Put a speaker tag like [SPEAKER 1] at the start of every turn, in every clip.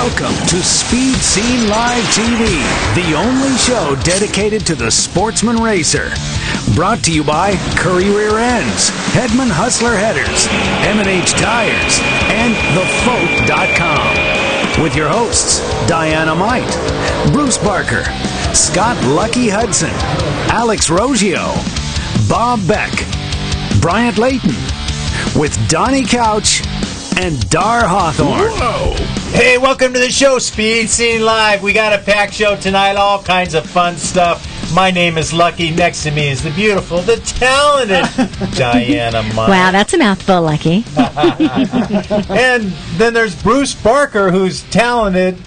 [SPEAKER 1] Welcome to Speed Scene Live TV, the only show dedicated to the sportsman racer. Brought to you by Curry Rear Ends, Hedman Hustler Headers, M&H Tires, and thefolk.com. With your hosts, Diana-Mite, Bruce Barker, Scott Lucky Hudson, Alex Rogeo, Bob Beck, Bryant Layton, with Donnie Couch and Dar Hawthorne.
[SPEAKER 2] Whoa! Hey, welcome to the show, Speed Scene Live. We got a packed show tonight, all kinds of fun stuff. My name is Lucky. Next to me is the beautiful, the talented Diana-Mite.
[SPEAKER 3] Wow, that's a mouthful, Lucky.
[SPEAKER 2] And then there's Bruce Barker, who's talented,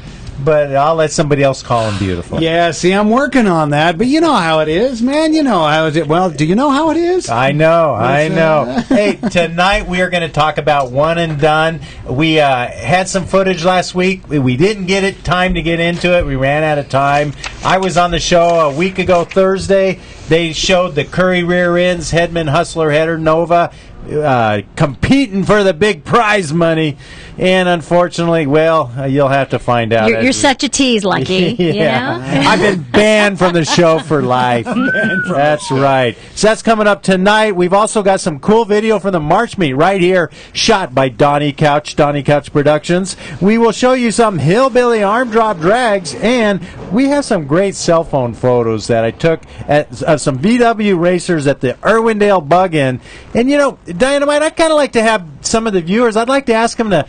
[SPEAKER 2] but I'll let somebody else call him beautiful.
[SPEAKER 4] Yeah, see, I'm working on that, but you know how it is, man. You know how it is. Well, do you know how it is?
[SPEAKER 2] I know. Hey, tonight we are going to talk about one and done. We had some footage last week. We didn't get time to get into it. We ran out of time. I was on the show a week ago Thursday. They showed the Curry Rear Ends Hedman Hustler Header Nova competing for the big prize money, and unfortunately, well, you'll have to find out.
[SPEAKER 3] You're such a tease, Lucky.
[SPEAKER 2] Yeah.
[SPEAKER 3] You know?
[SPEAKER 2] I've been banned from the show for life. That's right. So that's coming up tonight. We've also got some cool video from the March meet right here, shot by Donnie Couch Productions. We will show you some hillbilly arm drop drags, and we have some great cell phone photos that I took at some VW racers at the Irwindale Bug-In. And you know, Dynamite, I'd kind of like to have some of the viewers, I'd like to ask them to,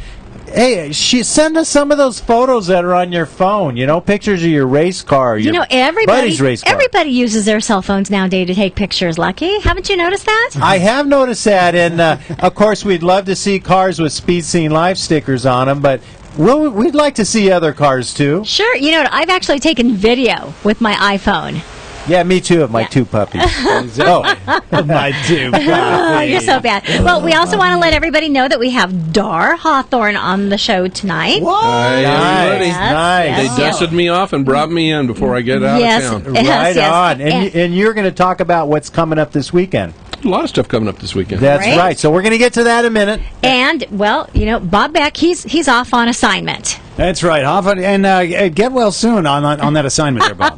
[SPEAKER 2] hey, send us some of those photos that are on your phone, you know, pictures of your race car, your buddy's race car.
[SPEAKER 3] Everybody uses their cell phones nowadays to take pictures, Lucky. Haven't you noticed that?
[SPEAKER 2] I have noticed that, and of course, we'd love to see cars with Speed Scene Live stickers on them, but we'd like to see other cars, too.
[SPEAKER 3] Sure. You know, I've actually taken video with my iPhone.
[SPEAKER 2] Yeah, me too, of my two puppies.
[SPEAKER 4] My two puppies.
[SPEAKER 3] Oh, you're so bad. Well, we also want to let everybody know that we have Dar Hawthorne on the show tonight.
[SPEAKER 4] What?
[SPEAKER 5] Hi, everybody.
[SPEAKER 2] Nice.
[SPEAKER 5] They dusted me off and brought me in before I get out of town.
[SPEAKER 2] Right on. And you're going to talk about what's coming up this weekend.
[SPEAKER 5] A lot of stuff coming up this weekend.
[SPEAKER 2] That's right. So we're going to get to that in a minute.
[SPEAKER 3] And, well, you know, Bob Beck, he's off on assignment.
[SPEAKER 4] That's right, Hoffa, and get well soon on that assignment there, Bob.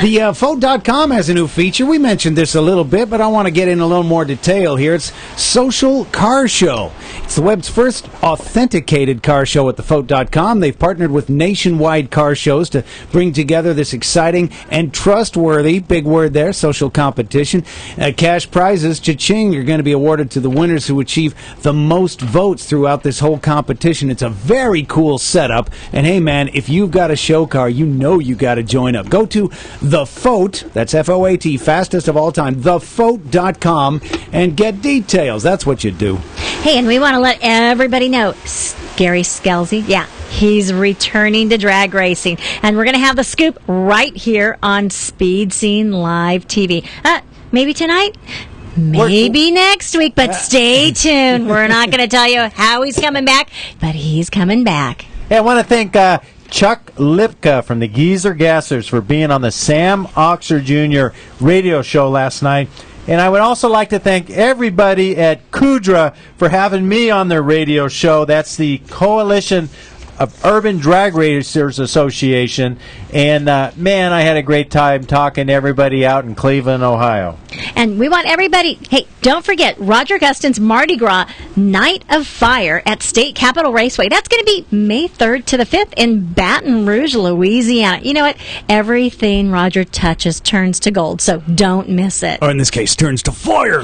[SPEAKER 4] The Ford.com has a new feature. We mentioned this a little bit, but I want to get in a little more detail here. It's Social Car Show. It's the web's first authenticated car show at the Ford.com. They've partnered with nationwide car shows to bring together this exciting and trustworthy, big word there, social competition. Cash prizes, cha-ching, are going to be awarded to the winners who achieve the most votes throughout this whole competition. It's a very cool setup, and hey man, if you've got a show car, you know you got to join up. Go to the Foat, that's F-O-A-T, fastest of all time, thefoat.com, and get details. That's what you do.
[SPEAKER 3] Hey, and we want to let everybody know, Gary Scelzi, he's returning to drag racing, and we're going to have the scoop right here on Speed Scene Live TV. Maybe tonight? Maybe next week, but stay tuned. We're not going to tell you how he's coming back, but he's coming back.
[SPEAKER 2] Hey, I want to thank Chuck Lipka from the Geezer Gassers for being on the Sam Oxer Jr. radio show last night. And I would also like to thank everybody at Kudra for having me on their radio show. That's the Coalition of Urban Drag Racers Association. And, man, I had a great time talking to everybody out in Cleveland, Ohio.
[SPEAKER 3] And we want everybody, hey, don't forget, Roger Gustin's Mardi Gras Night of Fire at State Capitol Raceway. That's going to be May 3rd to the 5th in Baton Rouge, Louisiana. You know what? Everything Roger touches turns to gold, so don't miss it.
[SPEAKER 4] Or in this case, turns to fire.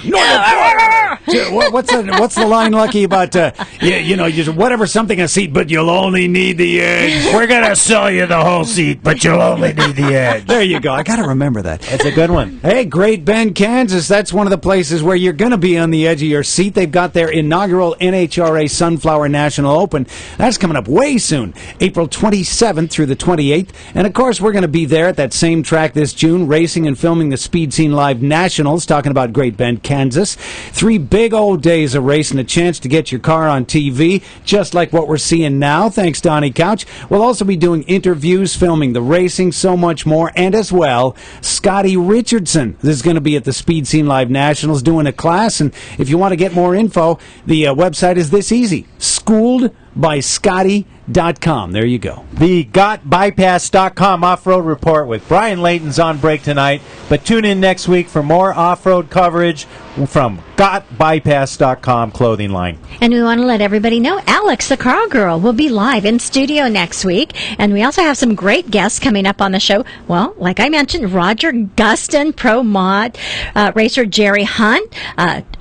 [SPEAKER 4] What's the line, Lucky, about, you whatever something a seat, but you'll only need the edge.
[SPEAKER 1] We're going to sell you the whole seat, but you'll only need the edge.
[SPEAKER 4] There you go. I got to remember that.
[SPEAKER 2] That's a good one.
[SPEAKER 4] Hey, Great Bend, Kansas. That's one of the places where you're going to be on the edge of your seat. They've got their inaugural NHRA Sunflower National Open. That's coming up way soon, April 27th through the 28th. And, of course, we're going to be there at that same track this June, racing and filming the Speed Scene Live Nationals, talking about Great Bend, Kansas. 3 big old days of racing, a chance to get your car on TV, just like what we're seeing now. Thanks, Donnie Couch. We'll also be doing interviews, filming the racing, so much more. And as well, Scotty Richardson. This is going to be at the Speed Scene Live Nationals doing a class. And if you want to get more info, the website is this easy, Schooled by Scotty.com. There you go.
[SPEAKER 2] The GotBypass.com off-road report with Brian Layton's on break tonight, but tune in next week for more off-road coverage from GotBypass.com clothing line.
[SPEAKER 3] And we want to let everybody know Alex, the Car Girl, will be live in studio next week. And we also have some great guests coming up on the show. Well, like I mentioned, Roger Gustin, Pro Mod, racer Jerry Hunt,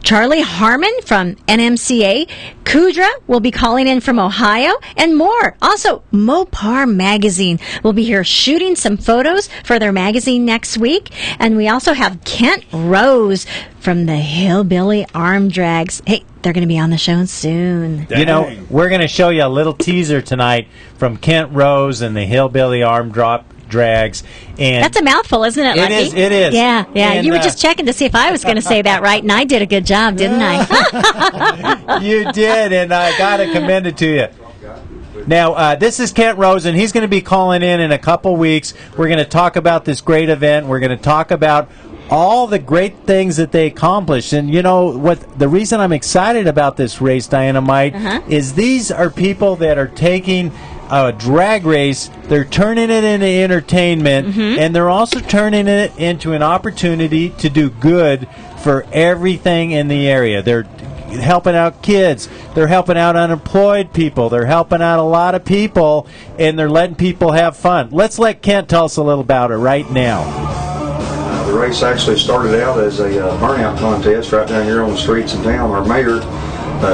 [SPEAKER 3] Charlie Harmon from NMCA, Kudra will be calling in from Ohio, and more. Also, Mopar Magazine will be here shooting some photos for their magazine next week. And we also have Kent Rose from the Hillbilly Arm Drags. Hey, they're going to be on the show soon.
[SPEAKER 2] Dang. You know, we're going to show you a little teaser tonight from Kent Rose and the Hillbilly Arm Drags. And
[SPEAKER 3] that's a mouthful, isn't it, Lucky?
[SPEAKER 2] It is.
[SPEAKER 3] Yeah.
[SPEAKER 2] And,
[SPEAKER 3] you were just checking to see if I was going to say that right, and I did a good job, didn't I?
[SPEAKER 2] You did, and I got to commend it to you. Now, this is Kent Rose, and he's going to be calling in a couple weeks. We're going to talk about this great event. We're going to talk about all the great things that they accomplished. And you know what? The reason I'm excited about this race, Diana-Mite, is these are people that are taking a drag race, they're turning it into entertainment, and they're also turning it into an opportunity to do good for everything in the area. They're helping out kids, they're helping out unemployed people, they're helping out a lot of people, and they're letting people have fun. Let's let Kent tell us a little about it right now.
[SPEAKER 6] The race actually started out as a burnout contest right down here on the streets in town. Our mayor,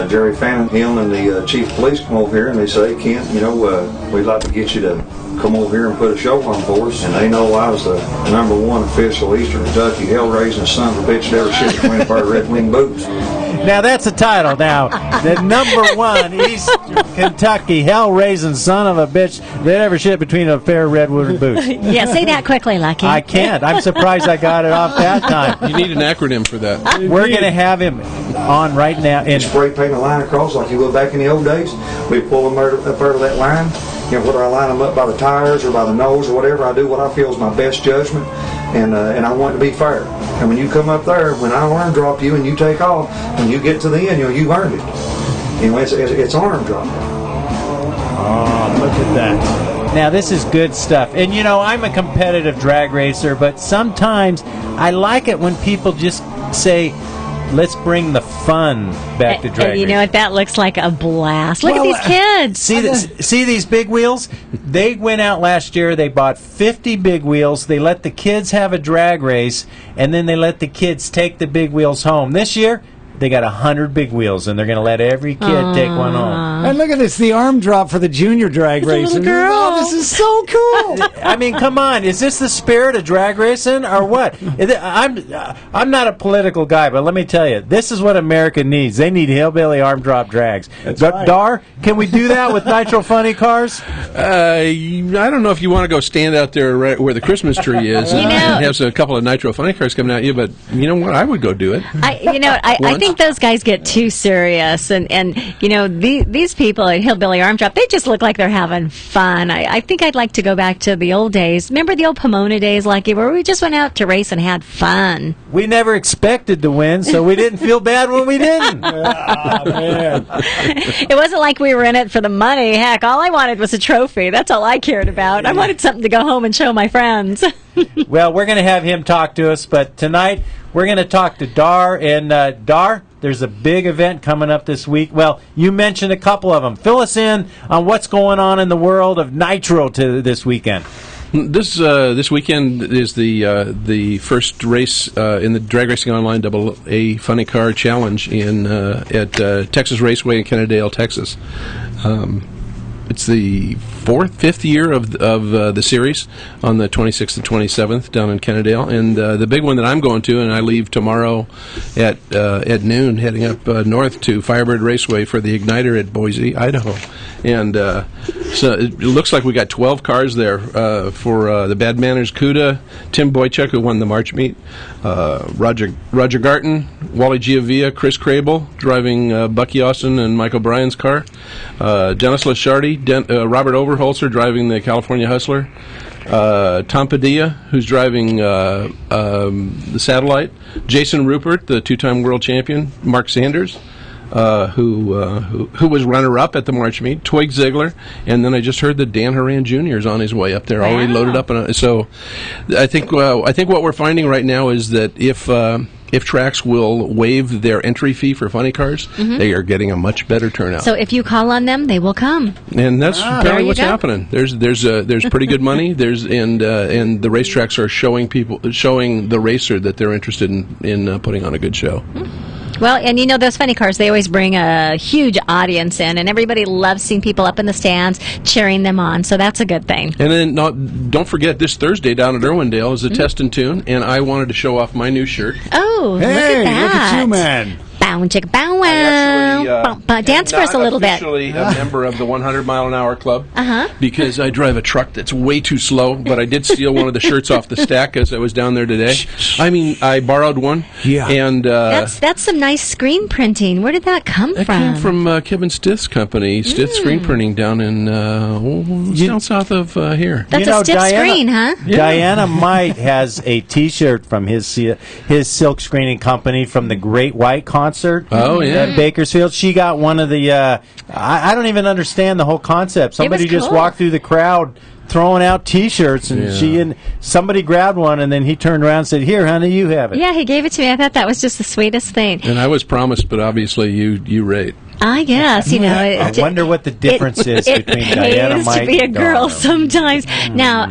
[SPEAKER 6] Jerry Fannin, him and the chief of police come over here and they say, Kent, you know, we'd like to get you to come over here and put a show on for us. And they know I was the #1 official Eastern Kentucky hell-raising son of a bitch that ever shit between a pair of red-wing boots.
[SPEAKER 2] Now that's a title. Now the #1 East Kentucky hell-raising son of a bitch that ever shit between a pair of redwood boots.
[SPEAKER 3] Yeah, say that quickly, Lucky.
[SPEAKER 2] I can't. I'm surprised I got it off that time.
[SPEAKER 5] You need an acronym for that.
[SPEAKER 2] We're going to have him on right now.
[SPEAKER 6] And spray paint a line across like you would back in the old days. We pull them up out of that line. You know, whether I line them up by the tires or by the nose or whatever, I do what I feel is my best judgment, and I want it to be fair. And when you come up there, when I arm drop you and you take off, when you get to the end, you know, you've earned it. You know, it's arm drop.
[SPEAKER 2] Oh, look at that. Now, this is good stuff. And, you know, I'm a competitive drag racer, but sometimes I like it when people just say, let's bring the fun back to drag racing.
[SPEAKER 3] You know what? That looks like a blast. Look at these kids.
[SPEAKER 2] See these big wheels? They went out last year. They bought 50 big wheels. They let the kids have a drag race, and then they let the kids take the big wheels home. This year, they got 100 big wheels, and they're going to let every kid take one home.
[SPEAKER 4] And look at this, the arm drop for the junior drag racing. Oh, this is so cool.
[SPEAKER 2] I mean, come on. Is this the spirit of drag racing or what? I'm not a political guy, but let me tell you, this is what America needs. They need hillbilly arm drop drags.
[SPEAKER 4] Right.
[SPEAKER 2] Dar, can we do that with Nitro Funny cars?
[SPEAKER 5] I don't know if you want to go stand out there right where the Christmas tree is and have a couple of Nitro Funny cars coming at you, but you know what? I would go do it.
[SPEAKER 3] I think those guys get too serious, and you know, these people at Hillbilly Arm Drop, they just look like they're having fun. I think I'd like to go back to the old days. Remember the old Pomona days, Lucky, where we just went out to race and had fun?
[SPEAKER 2] We never expected to win, so we didn't feel bad when we didn't. Oh, man.
[SPEAKER 3] It wasn't like we were in it for the money. Heck, all I wanted was a trophy. That's all I cared about. I wanted something to go home and show my friends.
[SPEAKER 2] Well, we're going to have him talk to us, but tonight we're going to talk to Dar. And Dar, there's a big event coming up this week. Well, you mentioned a couple of them. Fill us in on what's going on in the world of Nitro this weekend.
[SPEAKER 5] This weekend is the first race in the Drag Racing Online AA Funny Car Challenge at Texas Raceway in Kennedale, Texas. It's the fifth year of the series on the 26th and 27th down in Kennedale, and the big one that I'm going to, and I leave tomorrow at noon, heading up north to Firebird Raceway for the Igniter at Boise, Idaho, and so it looks like we got 12 cars there for the Bad Manners Cuda, Tim Boychuk, who won the March meet, Roger Gustin, Wally Giavia, Chris Crable driving Bucky Austin and Michael Bryan's car, Dennis Lashardi, Robert Overholzer driving the California Hustler, Tom Padilla, who's driving the Satellite, Jason Rupert, the two-time world champion, Mark Sanders, who was runner-up at the March meet, Twig Ziegler, and then I just heard that Dan Horan Jr. is on his way up there, already loaded up. So I think what we're finding right now is that if tracks will waive their entry fee for funny cars, they are getting a much better turnout.
[SPEAKER 3] So if you call on them, they will come.
[SPEAKER 5] And that's apparently what's happening. There's pretty good money. And the racetracks are showing the racer that they're interested in putting on a good show.
[SPEAKER 3] Well, and you know, those funny cars, they always bring a huge audience in, and everybody loves seeing people up in the stands cheering them on, so that's a good thing.
[SPEAKER 5] And then don't forget, this Thursday down at Irwindale is a test and tune, and I wanted to show off my new shirt.
[SPEAKER 3] Oh,
[SPEAKER 4] hey,
[SPEAKER 3] look at that.
[SPEAKER 4] Look at you, man.
[SPEAKER 3] Bow chicka bow wow. Dance for us a little bit.
[SPEAKER 5] I'm actually a member of the 100-mile-an-hour club because I drive a truck that's way too slow, but I did steal one of the shirts off the stack as I was down there today. I mean, I borrowed one. Yeah. And
[SPEAKER 3] that's some nice screen printing. Where did that come from?
[SPEAKER 5] It came from Kevin Stith's company, Stith Screen Printing, down in down south of here.
[SPEAKER 3] That's a stiff screen, huh?
[SPEAKER 2] Yeah. Diana-Mite has a T-shirt from his silk screening company from the Great White Concert.
[SPEAKER 5] Oh, yeah.
[SPEAKER 2] At Bakersfield. She got one of the, I don't even understand the whole concept. Somebody just walked through the crowd throwing out T-shirts, and somebody grabbed one, and then he turned around and said, "Here, honey, you have it."
[SPEAKER 3] Yeah, he gave it to me. I thought that was just the sweetest thing.
[SPEAKER 5] And I was promised, but obviously you rate.
[SPEAKER 3] I guess, you know.
[SPEAKER 2] I wonder what the difference is between Diana-Mite
[SPEAKER 3] to be a girl sometimes. Now,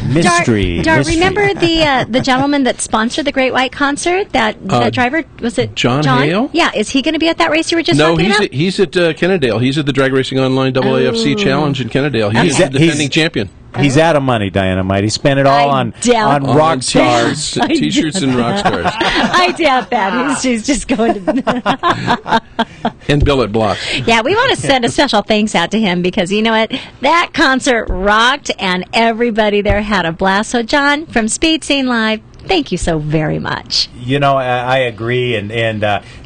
[SPEAKER 2] mystery.
[SPEAKER 3] Remember the gentleman that sponsored the Great White Concert? That driver, was it
[SPEAKER 5] John Hale?
[SPEAKER 3] Yeah, is he going to be at that race you were just talking about?
[SPEAKER 5] No, he's at Kennedale. He's at the Drag Racing Online AAFC Challenge in Kennedale. He's the defending champion.
[SPEAKER 2] He's out of money, Diana-Mite. He spent it all on rock stars.
[SPEAKER 5] T-shirts and rock stars.
[SPEAKER 3] I doubt that. He's just going to...
[SPEAKER 5] And billet blocks.
[SPEAKER 3] Yeah, we want to send a special thanks out to him because, you know what, that concert rocked and everybody there had a blast. So, John, from Speed Scene Live, thank you so very much.
[SPEAKER 2] You know, I agree. And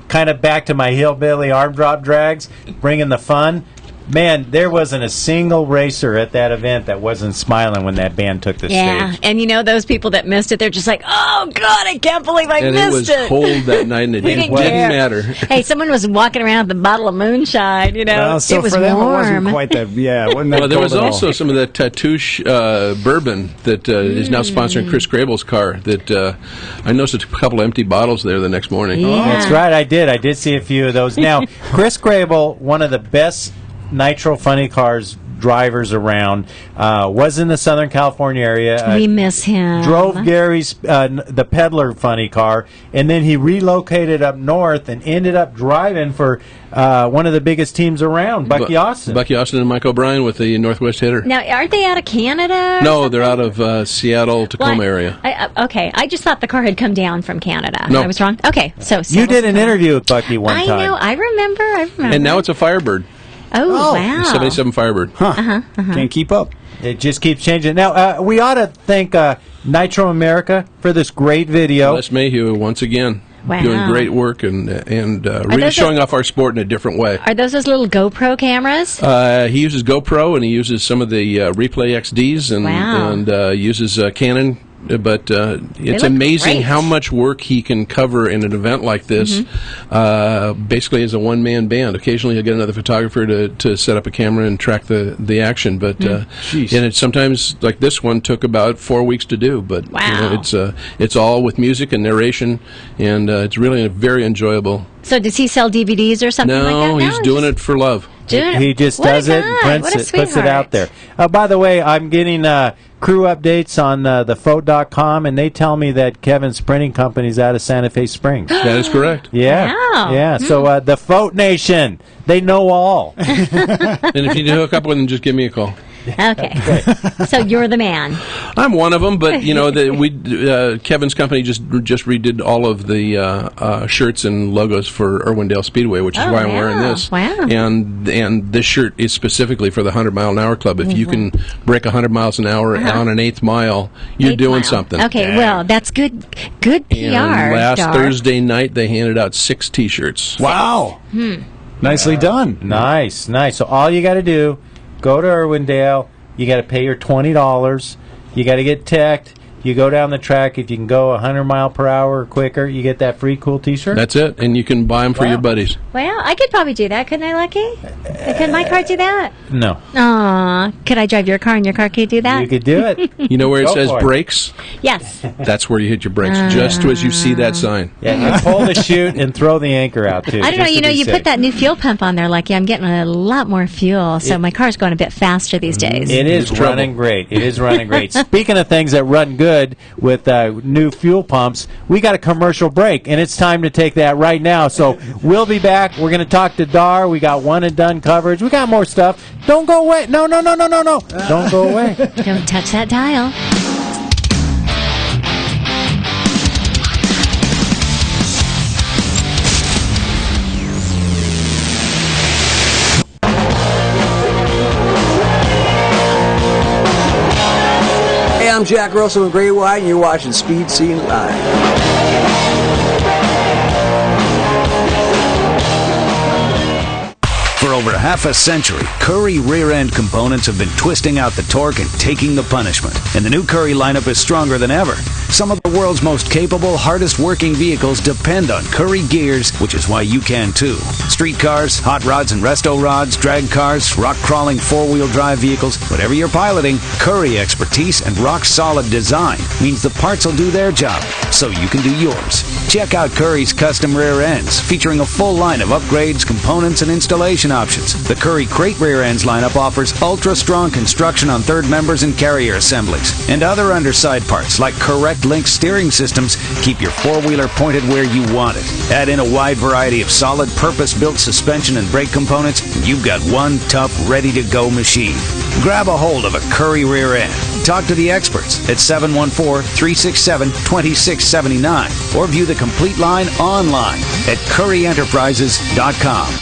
[SPEAKER 2] kind of back to my hillbilly arm drop drags, bringing the fun. Man, there wasn't a single racer at that event that wasn't smiling when that band took the stage.
[SPEAKER 3] Yeah, and you know those people that missed it, they're just like, oh, God, I can't believe I missed it.
[SPEAKER 5] And it was cold that night, and it didn't matter.
[SPEAKER 3] Hey, someone was walking around with a bottle of moonshine, you know.
[SPEAKER 4] Well, so
[SPEAKER 3] it was
[SPEAKER 4] for them,
[SPEAKER 3] warm.
[SPEAKER 4] it wasn't quite that, it wasn't that
[SPEAKER 5] Well, there was
[SPEAKER 4] cold at
[SPEAKER 5] also
[SPEAKER 4] all.
[SPEAKER 5] some of that Tatouche bourbon that is now sponsoring Chris Grable's car that I noticed a couple of empty bottles there the next morning.
[SPEAKER 3] Yeah.
[SPEAKER 2] That's right, I did see a few of those. Now, Chris Grable, one of the best Nitro Funny Cars drivers around, was in the Southern California area.
[SPEAKER 3] We miss him.
[SPEAKER 2] Drove Gary's the Peddler Funny Car, and then he relocated up north and ended up driving for one of the biggest teams around, Bucky Austin.
[SPEAKER 5] Bucky Austin and Mike O'Brien with the Northwest Hitter.
[SPEAKER 3] Now, aren't they out of Canada?
[SPEAKER 5] No, they're out of Seattle, Tacoma area.
[SPEAKER 3] Okay, I just thought the car had come down from Canada.
[SPEAKER 5] No.
[SPEAKER 3] I was wrong? Okay, so...
[SPEAKER 2] You did an interview with Bucky one time.
[SPEAKER 3] I know, I remember.
[SPEAKER 5] And now it's a Firebird.
[SPEAKER 3] Oh, wow.
[SPEAKER 5] 77 Firebird.
[SPEAKER 4] Can't keep up.
[SPEAKER 2] It just keeps changing. Now, we ought to thank Nitro America for this great video.
[SPEAKER 5] Les Mayhew, once again,
[SPEAKER 3] Wow.
[SPEAKER 5] doing great work and really showing off our sport in a different way.
[SPEAKER 3] Are those little GoPro cameras?
[SPEAKER 5] He uses GoPro, and he uses some of the Replay XDs and uses Canon. But it's amazing how much work he can cover in an event like this, basically as a one-man band. Occasionally he'll get another photographer to set up a camera and track the action. But and it's sometimes, like this one, took about 4 weeks to do. But you know, it's all with music and narration, and it's really very enjoyable.
[SPEAKER 3] So does he sell DVDs or something like that?
[SPEAKER 5] No, he's doing it for love.
[SPEAKER 2] He just does it and prints it, puts it out there. By the way, I'm getting crew updates on the Ford.com, and they tell me that Kevin's printing company's out of Santa Fe Springs.
[SPEAKER 5] That is correct.
[SPEAKER 2] Yeah.
[SPEAKER 3] Wow.
[SPEAKER 2] Yeah. So the Ford Nation, they know all.
[SPEAKER 5] And if you need to hook up with them, just give me a call.
[SPEAKER 3] Okay. So you're the man.
[SPEAKER 5] I'm one of them, but you know, Kevin's company just redid all of the shirts and logos for Irwindale Speedway, which is why I'm wearing this.
[SPEAKER 3] Wow.
[SPEAKER 5] And this shirt is specifically for the 100-mile-an-hour club. If you can break 100 miles an hour on an 8th mile, you're doing something.
[SPEAKER 3] Okay, well, that's good PR.
[SPEAKER 5] And last
[SPEAKER 3] Dar.
[SPEAKER 5] Thursday night, they handed out 6 T-shirts.
[SPEAKER 4] Wow. Nicely done.
[SPEAKER 2] Nice. So all you got to do, go to Irwindale. You got to pay your $20. You got to get teched. You go down the track. If you can go 100 mile per hour or quicker, you get that free cool T-shirt.
[SPEAKER 5] That's it, and you can buy them for your buddies.
[SPEAKER 3] Well, I could probably do that, couldn't I, Lucky? Could my car do that?
[SPEAKER 2] No.
[SPEAKER 3] Aw, could I drive your car and your car could do that?
[SPEAKER 2] You could do it.
[SPEAKER 5] You know where it
[SPEAKER 2] Go
[SPEAKER 5] says
[SPEAKER 2] for it.
[SPEAKER 5] brakes?
[SPEAKER 3] Yes.
[SPEAKER 5] That's where you hit your brakes, just as you see that sign.
[SPEAKER 2] Yeah, you pull the chute and throw the anchor out, too.
[SPEAKER 3] I don't know,
[SPEAKER 2] just to be
[SPEAKER 3] you
[SPEAKER 2] safe.
[SPEAKER 3] put that new fuel pump on there, Lucky. I'm getting a lot more fuel, so my car's going a bit faster these days.
[SPEAKER 2] It is
[SPEAKER 5] It's trouble.
[SPEAKER 2] running great. It is running great. Speaking of things that run good with new fuel pumps, we got a commercial break, and it's time to take that right now. So we'll be back. We're going to talk to Dar. We got one and done coverage. We got more stuff. Don't go away. No. Don't go away.
[SPEAKER 3] Don't touch that dial.
[SPEAKER 7] Hey, I'm Jack Russell with Great White, and you're watching Speed Scene Live.
[SPEAKER 1] For over half a century, Currie rear-end components have been twisting out the torque and taking the punishment. And the new Currie lineup is stronger than ever. Some of the world's most capable, hardest-working vehicles depend on Currie gears, which is why you can too. Street cars, hot rods and resto rods, drag cars, rock-crawling four-wheel drive vehicles, whatever you're piloting, Currie expertise and rock-solid design means the parts will do their job, so you can do yours. Check out Currie's custom rear ends, featuring a full line of upgrades, components, and installation options. The Currie Crate rear ends lineup offers ultra-strong construction on third members and carrier assemblies. And other underside parts, like correct link steering systems, keep your four-wheeler pointed where you want it. Add in a wide variety of solid, purpose-built suspension and brake components, and you've got one tough, ready-to-go machine. Grab a hold of a Currie rear end. Talk to the experts at 714-367-2679 or view the complete line online at currieenterprises.com.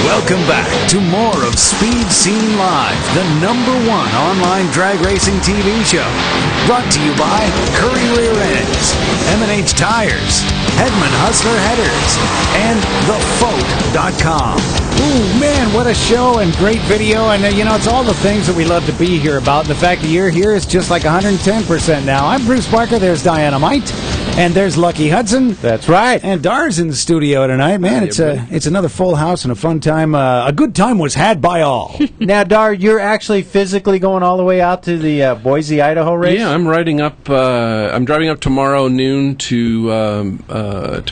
[SPEAKER 1] Welcome back to more of Speed Scene Live, the #1 online drag racing TV show. Brought to you by Currie Rear Ends, M&H Tires, Hedman Hustler Headers, and thefoat.com.
[SPEAKER 4] Ooh, man, what a show and great video. And, it's all the things that we love to be here about. And the fact that you're here is just like 110% now. I'm Bruce Barker. There's Diana-Mite. And there's Lucky Hudson.
[SPEAKER 2] That's right.
[SPEAKER 4] And Dar's in the studio tonight. Man, it's another full house and a fun time. A good time was had by all.
[SPEAKER 2] Now, Dar, you're actually physically going all the way out to the Boise, Idaho race?
[SPEAKER 5] Yeah, I'm riding up. I'm driving up tomorrow noon to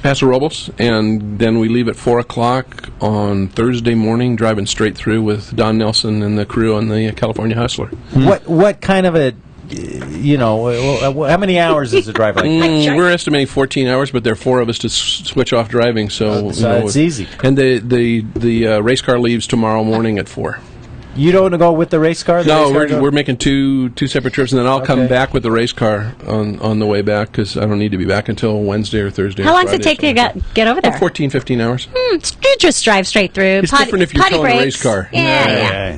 [SPEAKER 5] Paso Robles, and then we leave at 4:00 on Thursday morning, driving straight through with Don Nelson and the crew on the California Hustler.
[SPEAKER 2] What kind of a, how many hours is the drive like that?
[SPEAKER 5] We're estimating 14 hours, but there are 4 of us to switch off driving, so
[SPEAKER 2] it's easy.
[SPEAKER 5] And the race car leaves tomorrow morning at 4.
[SPEAKER 2] You don't want to go with the race car?
[SPEAKER 5] No, we're making two separate trips, and then I'll come back with the race car on the way back, because I don't need to be back until Wednesday or Thursday.
[SPEAKER 3] How long does it take to get over there?
[SPEAKER 5] 14, 15 hours.
[SPEAKER 3] You just drive straight through.
[SPEAKER 5] It's different if you're towing a race car.
[SPEAKER 3] Yeah.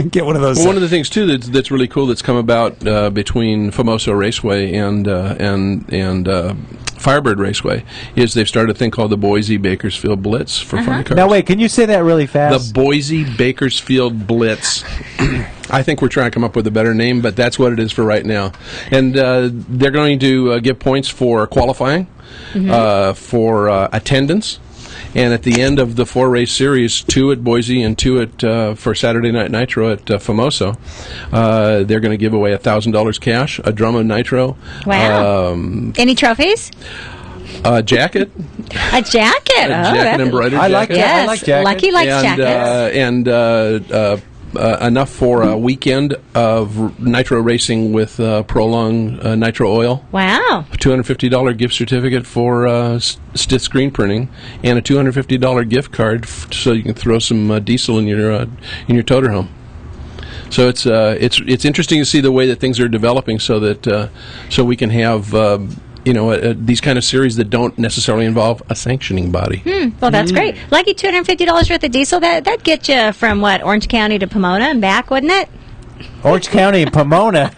[SPEAKER 4] Get one of those.
[SPEAKER 5] Well, one of the things too that's really cool that's come about between Famoso Raceway and Firebird Raceway is they've started a thing called the Boise Bakersfield Blitz for funny cars.
[SPEAKER 2] Now wait, can you say that really fast?
[SPEAKER 5] The Boise Bakersfield Blitz. I think we're trying to come up with a better name, but that's what it is for right now. And they're going to give points for qualifying, for attendance, and at the end of the 4-race series, 2 at Boise and 2 at for Saturday Night Nitro at Famoso, they're going to give away $1,000 cash, a drum of nitro.
[SPEAKER 3] Wow. Any trophies?
[SPEAKER 5] A jacket.
[SPEAKER 3] A jacket.
[SPEAKER 5] A jacket embroidered
[SPEAKER 2] I like
[SPEAKER 5] jacket.
[SPEAKER 2] that. I like jacket.
[SPEAKER 3] Lucky likes jackets.
[SPEAKER 5] And enough for a weekend of nitro racing with prolonged nitro oil.
[SPEAKER 3] Wow.
[SPEAKER 5] A $250 gift certificate for stiff screen printing, and a $250 gift card so you can throw some diesel in your toter home. So it's interesting to see the way that things are developing, so that so we can have these kind of series that don't necessarily involve a sanctioning body.
[SPEAKER 3] Well, that's great. Lucky $250 worth of diesel. That'd get you from Orange County to Pomona and back, wouldn't it?
[SPEAKER 2] Orange County and Pomona.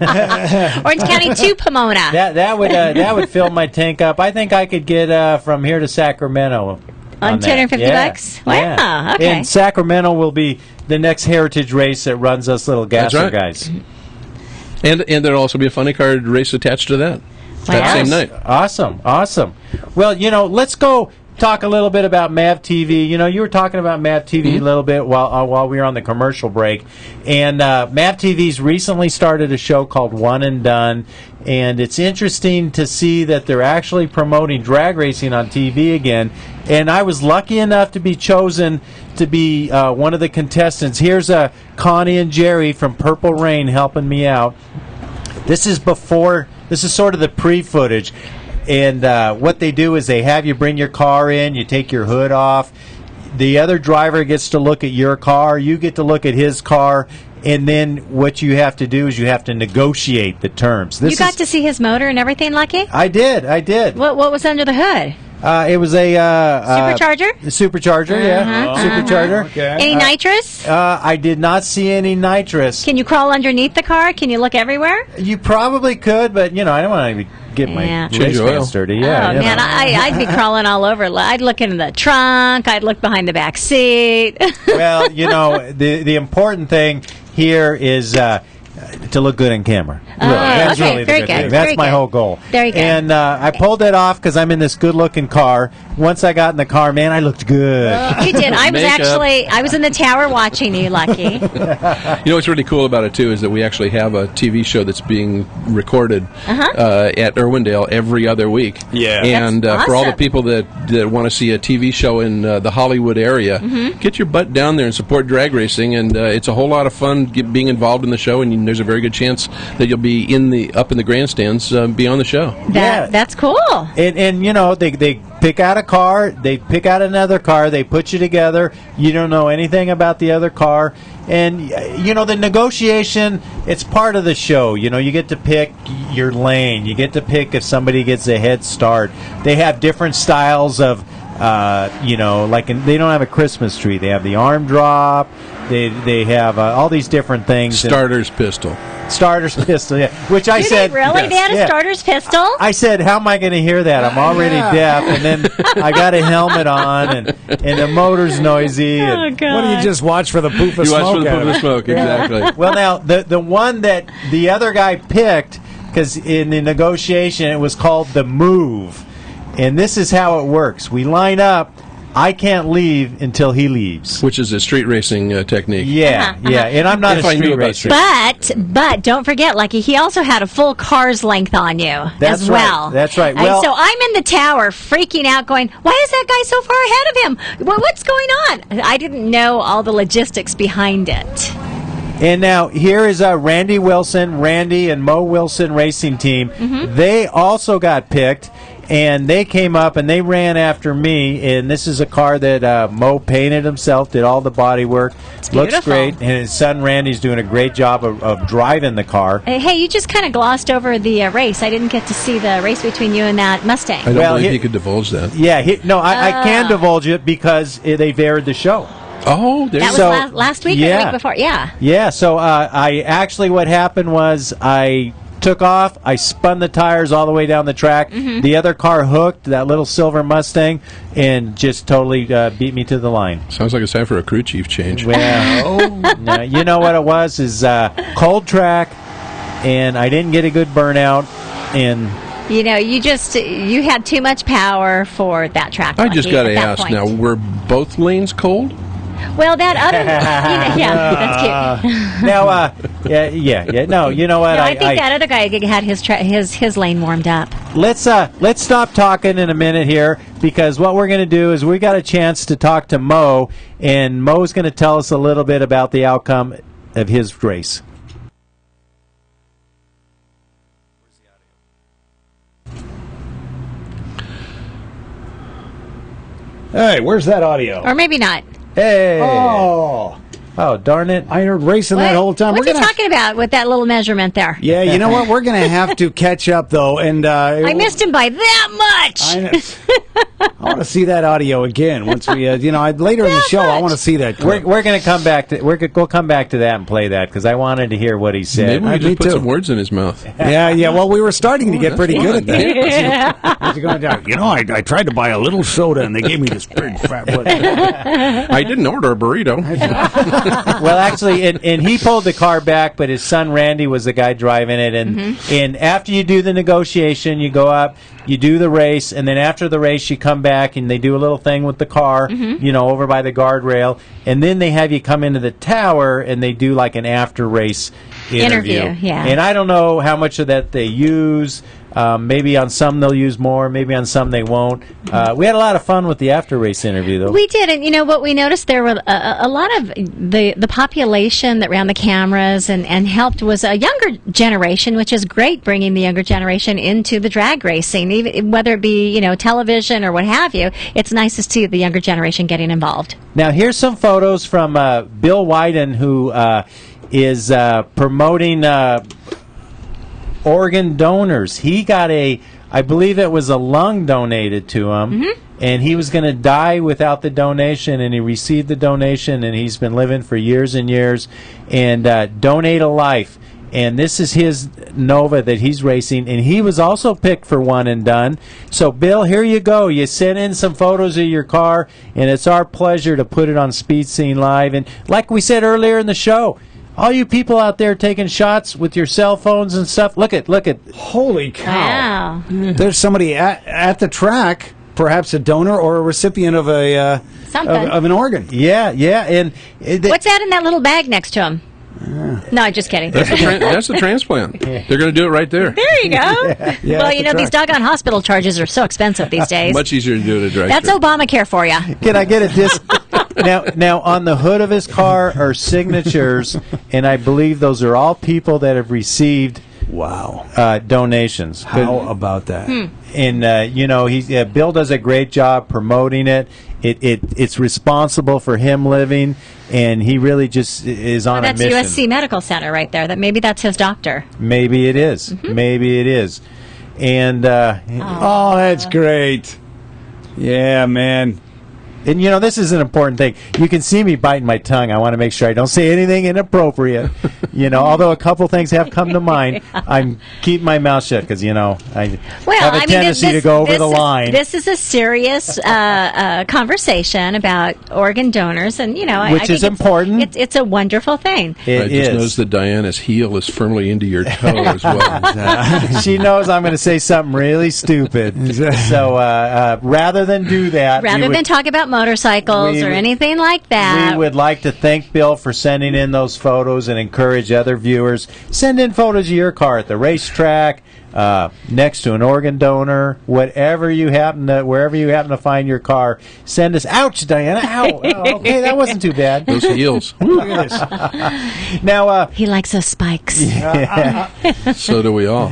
[SPEAKER 3] Orange County to Pomona.
[SPEAKER 2] That would fill my tank up. I think I could get from here to Sacramento.
[SPEAKER 3] On $250? Wow,
[SPEAKER 2] yeah.
[SPEAKER 3] okay.
[SPEAKER 2] And Sacramento will be the next heritage race that runs us little gasser guys.
[SPEAKER 5] And there'll also be a funny car race attached to that. That same night.
[SPEAKER 2] Awesome. Well, let's go talk a little bit about MAV TV. You were talking about MAV TV a little bit while we were on the commercial break. And MAV TV's recently started a show called One and Done. And it's interesting to see that they're actually promoting drag racing on TV again. And I was lucky enough to be chosen to be one of the contestants. Here's Connie and Jerry from Purple Rain helping me out. This is sort of the pre-footage. And what they do is they have you bring your car in, you take your hood off. The other driver gets to look at your car, you get to look at his car, and then what you have to do is you have to negotiate the terms.
[SPEAKER 3] You got to see his motor and everything, Lucky?
[SPEAKER 2] I did.
[SPEAKER 3] What was under the hood?
[SPEAKER 2] It was a
[SPEAKER 3] supercharger?
[SPEAKER 2] Supercharger, yeah. Supercharger.
[SPEAKER 4] Okay.
[SPEAKER 3] Any nitrous?
[SPEAKER 2] I did not see any nitrous.
[SPEAKER 3] Can you crawl underneath the car? Can you look everywhere?
[SPEAKER 2] You probably could, but I don't want to get my race pants dirty. Yeah,
[SPEAKER 3] man, I'd be crawling all over. I'd look in the trunk. I'd look behind the back seat.
[SPEAKER 2] Well, the important thing here is to look good on camera. That's
[SPEAKER 3] okay,
[SPEAKER 2] really the
[SPEAKER 3] very
[SPEAKER 2] good
[SPEAKER 3] good.
[SPEAKER 2] thing. That's
[SPEAKER 3] Very
[SPEAKER 2] my
[SPEAKER 3] good.
[SPEAKER 2] whole goal.
[SPEAKER 3] There you go.
[SPEAKER 2] And I pulled it off because I'm in this good-looking car. Once I got in the car, man, I looked good.
[SPEAKER 3] You did. I was in the tower watching you, Lucky.
[SPEAKER 5] What's really cool about it too is that we actually have a TV show that's being recorded at Irwindale every other week.
[SPEAKER 4] Yeah,
[SPEAKER 5] and
[SPEAKER 3] That's
[SPEAKER 5] for all the
[SPEAKER 3] awesome.
[SPEAKER 5] people that want to see a TV show in the Hollywood area, get your butt down there and support drag racing. And it's a whole lot of fun being involved in the show. And there's a very good chance that you'll be up in the grandstands, be on the show.
[SPEAKER 3] That's cool.
[SPEAKER 2] And they pick out a car, they pick out another car, they put you together. You don't know anything about the other car. And, the negotiation, it's part of the show. You get to pick your lane. You get to pick if somebody gets a head start. They have different styles of, they don't have a Christmas tree. They have the arm drop. They have all these different things.
[SPEAKER 5] Starter's pistol,
[SPEAKER 2] yeah. Which I said.
[SPEAKER 3] Really? They had a starter's pistol?
[SPEAKER 2] I said, how am I going to hear that? I'm already deaf, and then I got a helmet on, and the motor's noisy. And,
[SPEAKER 3] God.
[SPEAKER 4] What do you just watch for the poof of
[SPEAKER 5] you
[SPEAKER 4] smoke?
[SPEAKER 5] watch for the poof of smoke, exactly.
[SPEAKER 2] Well, now the one that the other guy picked, because in the negotiation it was called the move, and this is how it works: we line up. I can't leave until he leaves.
[SPEAKER 5] Which is a street racing technique.
[SPEAKER 2] Yeah, and I'm not
[SPEAKER 5] If
[SPEAKER 2] a
[SPEAKER 5] I knew
[SPEAKER 2] street
[SPEAKER 5] about
[SPEAKER 2] racer.
[SPEAKER 3] But don't forget, Lucky, he also had a full car's length on you
[SPEAKER 2] That's
[SPEAKER 3] as
[SPEAKER 2] right.
[SPEAKER 3] well.
[SPEAKER 2] That's right.
[SPEAKER 3] And
[SPEAKER 2] Well,
[SPEAKER 3] so I'm in the tower freaking out going, why is that guy so far ahead of him? What's going on? I didn't know all the logistics behind it.
[SPEAKER 2] And now here is Randy and Mo Wilson Racing Team. They also got picked, and they came up and they ran after me. And this is a car that Mo painted himself, did all the body work.
[SPEAKER 3] It's
[SPEAKER 2] Looks
[SPEAKER 3] beautiful.
[SPEAKER 2] great, and his son Randy's doing a great job of driving the car.
[SPEAKER 3] Hey, you just kind of glossed over the race. I didn't get to see the race between you and that Mustang.
[SPEAKER 5] I don't believe he could divulge that.
[SPEAKER 2] Yeah, I can divulge it because they've aired the show.
[SPEAKER 5] Oh,
[SPEAKER 3] That was last week or the week before? Yeah.
[SPEAKER 2] Yeah, so what happened was I took off, I spun the tires all the way down the track. The other car hooked, that little silver Mustang, and just totally beat me to the line.
[SPEAKER 5] Sounds like it's time for a crew chief change.
[SPEAKER 2] Well, no, you know what it was is cold track, and I didn't get a good burnout, and...
[SPEAKER 3] you had too much power for that track.
[SPEAKER 5] I just got to
[SPEAKER 3] at that
[SPEAKER 5] ask
[SPEAKER 3] point.
[SPEAKER 5] now, were both lanes cold?
[SPEAKER 3] Well, that other, that's cute.
[SPEAKER 2] Now, no, you know what?
[SPEAKER 3] No, I think that other guy had his lane warmed up.
[SPEAKER 2] Let's stop talking in a minute here, because what we're going to do is we got a chance to talk to Mo, and Mo's going to tell us a little bit about the outcome of his race.
[SPEAKER 4] Hey, where's that audio?
[SPEAKER 3] Or maybe not.
[SPEAKER 2] Hey!
[SPEAKER 4] Oh,
[SPEAKER 2] darn it.
[SPEAKER 4] I heard racing that whole time.
[SPEAKER 3] What's he talking about with that little measurement there?
[SPEAKER 4] Yeah, you know what? We're going to have to catch up, though. And
[SPEAKER 3] I missed him by that much.
[SPEAKER 4] I want to see that audio again once we, later in the show. I want to see that.
[SPEAKER 2] We're going to come back to we'll come back to that and play that because I wanted to hear what he said.
[SPEAKER 5] Maybe we just put some words in his mouth.
[SPEAKER 4] Yeah. Well, we were starting to get pretty good at that.
[SPEAKER 3] Yeah.
[SPEAKER 4] What's he going down? I tried to buy a little soda and they gave me this big fat one.
[SPEAKER 5] I didn't order a burrito.
[SPEAKER 2] Well, actually, and he pulled the car back, but his son Randy was the guy driving it. And after you do the negotiation, you go up, you do the race, and then after the race, you come back and they do a little thing with the car, over by the guardrail, and then they have you come into the tower and they do like an after race interview.
[SPEAKER 3] Yeah.
[SPEAKER 2] And I don't know how much of that they use. Maybe on some they'll use more, maybe on some they won't. We had a lot of fun with the after race interview, though.
[SPEAKER 3] We did, and what we noticed, there were a lot of the population that ran the cameras and helped was a younger generation, which is great, bringing the younger generation into the drag racing, even whether it be television or what have you. It's nice to see the younger generation getting involved.
[SPEAKER 2] Now here's some photos from Bill Wyden, who is promoting organ donors. He got I believe it was a lung donated to him, and he was going to die without the donation, and he received the donation, and he's been living for years and years, and donate a life. And this is his Nova that he's racing, and he was also picked for One and Done. So, Bill, here you go. You sent in some photos of your car, and it's our pleasure to put it on Speed Scene Live. And like we said earlier in the show, all you people out there taking shots with your cell phones and stuff, look at.
[SPEAKER 4] Holy cow.
[SPEAKER 3] Wow.
[SPEAKER 4] There's somebody at the track, perhaps a donor or a recipient of of an organ.
[SPEAKER 2] Yeah. And
[SPEAKER 3] what's that in that little bag next to him? No, just kidding.
[SPEAKER 5] That's the transplant. They're going to do it right there.
[SPEAKER 3] There you go.
[SPEAKER 4] Yeah,
[SPEAKER 3] well, these doggone hospital charges are so expensive these days.
[SPEAKER 5] Much easier to do it at a drive-thru.
[SPEAKER 3] That's Obamacare for you.
[SPEAKER 2] Can I get a disc? Now, on the hood of his car are signatures, and I believe those are all people that have received donations.
[SPEAKER 4] How about that?
[SPEAKER 2] And Bill does a great job promoting it. It's responsible for him living, and he really just is on a mission.
[SPEAKER 3] That's USC Medical Center right there. Maybe that's his doctor.
[SPEAKER 2] Maybe it is. Maybe it is. And
[SPEAKER 4] that's great. Yeah, man.
[SPEAKER 2] And, this is an important thing. You can see me biting my tongue. I want to make sure I don't say anything inappropriate. Although a couple things have come to mind, I'm keeping my mouth shut because, I have a tendency to go over the line.
[SPEAKER 3] This is a serious conversation about organ donors, and, I think
[SPEAKER 2] is important.
[SPEAKER 3] It's a wonderful thing.
[SPEAKER 5] I just noticed that Diana's heel is firmly into your toe as well.
[SPEAKER 2] She knows I'm going to say something really stupid. So rather than do that...
[SPEAKER 3] Rather than talk about motorcycles or anything like that.
[SPEAKER 2] We would like to thank Bill for sending in those photos and encourage other viewers. Send in photos of your car at the racetrack, next to an organ donor, wherever you happen to find your car. Send us. Ouch, Diana! Ow! Oh, okay, that wasn't too bad.
[SPEAKER 5] Those heels.
[SPEAKER 2] Look at this. Now
[SPEAKER 3] he likes those spikes.
[SPEAKER 5] So do we all.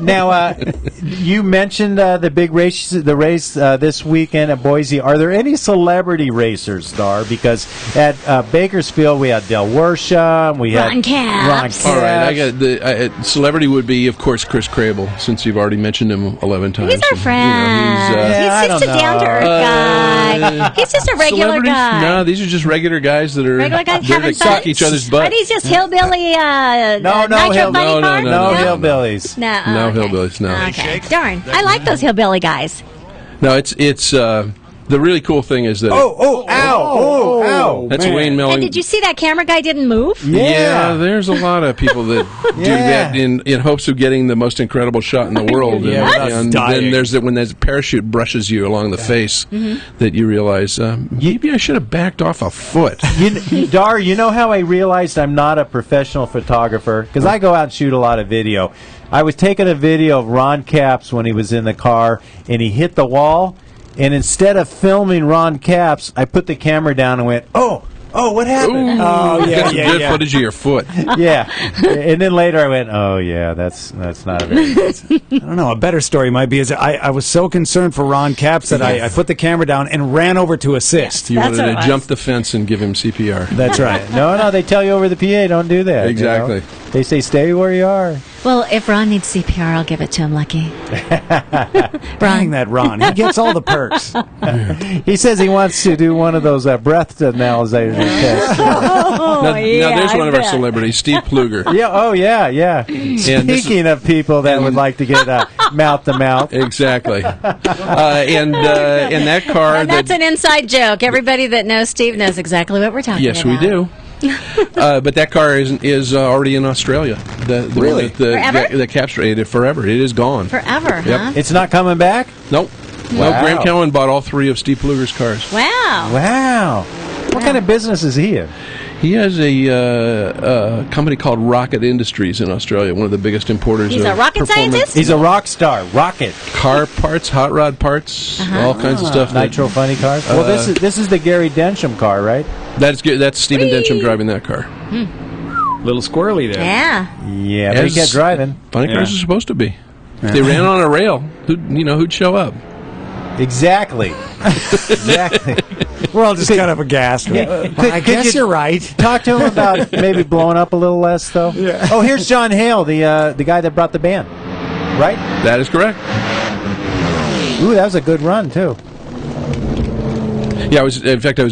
[SPEAKER 2] Now, you mentioned the big race, this weekend at Boise. Are there any celebrity racers, Dar? Because at Bakersfield we had Del Worsham, we had
[SPEAKER 3] Ron Capps.
[SPEAKER 5] All right, I got celebrity would be, of course, Chris Crable, since you've already mentioned him 11 times.
[SPEAKER 3] He's our friend.
[SPEAKER 2] he's
[SPEAKER 3] just a down-to-earth guy. He's just a regular guy.
[SPEAKER 5] No, these are just regular guys that are
[SPEAKER 3] regular guys
[SPEAKER 5] there to sock each other's butt.
[SPEAKER 3] Are these just hillbilly
[SPEAKER 2] no hillbillies.
[SPEAKER 5] No hillbillies, no.
[SPEAKER 3] Okay. Darn. I like those hillbilly guys.
[SPEAKER 5] No, it's the really cool thing is that
[SPEAKER 2] ow.
[SPEAKER 5] That's
[SPEAKER 4] man.
[SPEAKER 5] Wayne Milling.
[SPEAKER 3] And did you see that camera guy didn't move?
[SPEAKER 5] Yeah, there's a lot of people that do that in hopes of getting the most incredible shot in the world. And then there's when that parachute brushes you along the face that you realize maybe I should have backed off a foot.
[SPEAKER 2] Dar, you know how I realized I'm not a professional photographer? Because I go out and shoot a lot of video. I was taking a video of Ron Capps when he was in the car, and he hit the wall. And instead of filming Ron Capps, I put the camera down and went, oh, oh, what happened?
[SPEAKER 5] Ooh,
[SPEAKER 4] Oh, yeah,
[SPEAKER 5] got some
[SPEAKER 4] yeah,
[SPEAKER 5] good
[SPEAKER 4] yeah.
[SPEAKER 5] footage of your foot.
[SPEAKER 2] Yeah. And then later I went, oh, yeah, that's not a very good.
[SPEAKER 4] I don't know. A better story might be is I was so concerned for Ron Capps that I put the camera down and ran over to assist.
[SPEAKER 5] You
[SPEAKER 3] That's what
[SPEAKER 5] wanted
[SPEAKER 3] it
[SPEAKER 5] to
[SPEAKER 3] was.
[SPEAKER 5] jump the fence and give him CPR.
[SPEAKER 4] That's right.
[SPEAKER 2] No, they tell you over the PA, don't do that. you know?
[SPEAKER 5] Exactly.
[SPEAKER 2] They say stay where you are.
[SPEAKER 3] Well, if Ron needs CPR, I'll give it to him, Lucky.
[SPEAKER 4] Dang that Ron. He gets all the perks.
[SPEAKER 2] He says he wants to do one of those breath analyzer tests.
[SPEAKER 3] Oh,
[SPEAKER 5] Now there's one of our celebrities, Steve Pluger.
[SPEAKER 2] Yeah. Oh, yeah.
[SPEAKER 5] this is-
[SPEAKER 2] Speaking of people that would like to get mouth to mouth.
[SPEAKER 5] Exactly. And that car.
[SPEAKER 3] And that's an inside joke. Everybody that knows Steve knows exactly what we're talking
[SPEAKER 5] Yes,
[SPEAKER 3] about.
[SPEAKER 5] we do. But that car is already in Australia. The
[SPEAKER 4] Really?
[SPEAKER 5] one that
[SPEAKER 3] Forever?
[SPEAKER 5] the capture it forever. It is gone.
[SPEAKER 3] Forever,
[SPEAKER 5] Yep.
[SPEAKER 3] huh?
[SPEAKER 2] It's not coming back?
[SPEAKER 5] Nope.
[SPEAKER 2] Wow.
[SPEAKER 5] No, Graham Cowan bought all 3 of Steve Pluger's cars.
[SPEAKER 3] Wow.
[SPEAKER 2] Wow. What kind of business is he in?
[SPEAKER 5] He has a company called Rocket Industries in Australia, one of the biggest importers
[SPEAKER 3] He's
[SPEAKER 5] of
[SPEAKER 3] a rocket
[SPEAKER 5] performance
[SPEAKER 3] scientist?
[SPEAKER 2] He's a rock star. Rocket.
[SPEAKER 5] car parts, hot rod parts, all kinds of stuff.
[SPEAKER 2] Nitro funny cars. Well, this is the Gary Densham car, right?
[SPEAKER 5] That's good. That's Stephen Densham driving that car.
[SPEAKER 4] Little squirrely there.
[SPEAKER 3] Yeah.
[SPEAKER 2] Yeah, but he
[SPEAKER 5] As
[SPEAKER 2] kept driving.
[SPEAKER 5] Funny cars
[SPEAKER 4] Yeah.
[SPEAKER 5] are supposed to be. If they ran on a rail, who'd show up?
[SPEAKER 2] Exactly. Exactly.
[SPEAKER 4] We're all just kind of aghast. I guess you're right.
[SPEAKER 2] Talk to him about maybe blowing up a little less, though.
[SPEAKER 4] Yeah.
[SPEAKER 2] Oh, here's John Hale, the guy that brought the band. Right?
[SPEAKER 5] That is correct.
[SPEAKER 2] Ooh, that was a good run, too.
[SPEAKER 5] Yeah, I was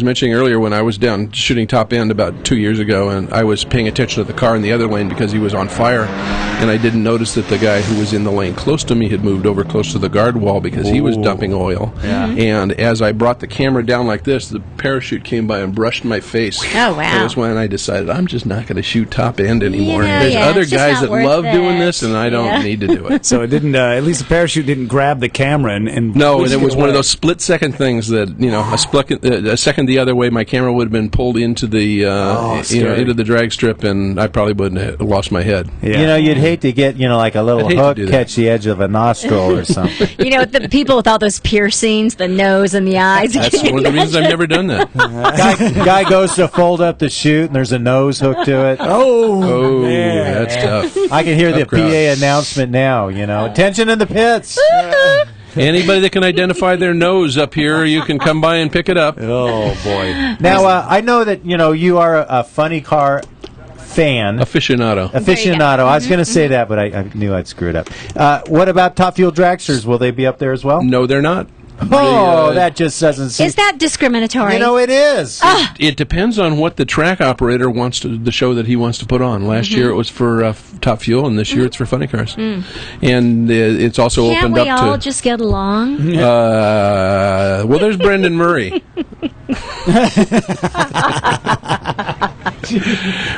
[SPEAKER 5] mentioning earlier when I was down shooting Top End about 2 years ago, and I was paying attention to the car in the other lane because he was on fire, and I didn't notice that the guy who was in the lane close to me had moved over close to the guard wall because he was dumping oil. Yeah. And as I brought the camera down like this, the parachute came by and brushed my face.
[SPEAKER 3] Oh, wow.
[SPEAKER 5] That was when I decided I'm just not going to shoot Top End anymore.
[SPEAKER 3] Yeah,
[SPEAKER 5] There's
[SPEAKER 3] yeah,
[SPEAKER 5] other
[SPEAKER 3] it's just
[SPEAKER 5] guys
[SPEAKER 3] not
[SPEAKER 5] that
[SPEAKER 3] worth
[SPEAKER 5] love doing
[SPEAKER 3] it.
[SPEAKER 5] this, and I don't need to do it.
[SPEAKER 4] So it didn't. At least the parachute didn't grab the camera and
[SPEAKER 5] No, and
[SPEAKER 4] whisk
[SPEAKER 5] it was one of
[SPEAKER 4] away.
[SPEAKER 5] those split-second things that a second the other way, my camera would have been pulled into the
[SPEAKER 4] scary.
[SPEAKER 5] into the drag strip, and I probably wouldn't have lost my head.
[SPEAKER 4] Yeah.
[SPEAKER 2] You'd hate to get, like a little
[SPEAKER 5] I'd hate to
[SPEAKER 2] hook
[SPEAKER 5] do that.
[SPEAKER 2] catch the edge of a nostril or something.
[SPEAKER 3] The people with all those piercings, the nose and the eyes.
[SPEAKER 5] That's one of the reasons I've never done that.
[SPEAKER 2] guy goes to fold up the chute, and there's a nose hook to it.
[SPEAKER 5] Oh,
[SPEAKER 4] man.
[SPEAKER 5] that's tough.
[SPEAKER 2] I can hear the
[SPEAKER 5] Tough crowd.
[SPEAKER 2] PA announcement now, Attention in the pits.
[SPEAKER 5] Anybody that can identify their nose up here, you can come by and pick it up.
[SPEAKER 4] Oh boy.
[SPEAKER 2] Now, I know that, you are a funny car fan.
[SPEAKER 5] Aficionado.
[SPEAKER 2] Aficionado. I was going to say that, but I knew I'd screw it up. What about Top Fuel Dragsters? Will they be up there as well?
[SPEAKER 5] No, they're not.
[SPEAKER 2] Oh, that just doesn't seem...
[SPEAKER 3] Is that discriminatory?
[SPEAKER 2] it is.
[SPEAKER 5] It depends on what the track operator wants to, the show that he wants to put on. Last year it was for Top Fuel, and this year it's for Funny Cars. And it's also
[SPEAKER 3] Can't
[SPEAKER 5] opened
[SPEAKER 3] we
[SPEAKER 5] up
[SPEAKER 3] all
[SPEAKER 5] to.
[SPEAKER 3] just get along?
[SPEAKER 5] Well, there's Brendan Murray.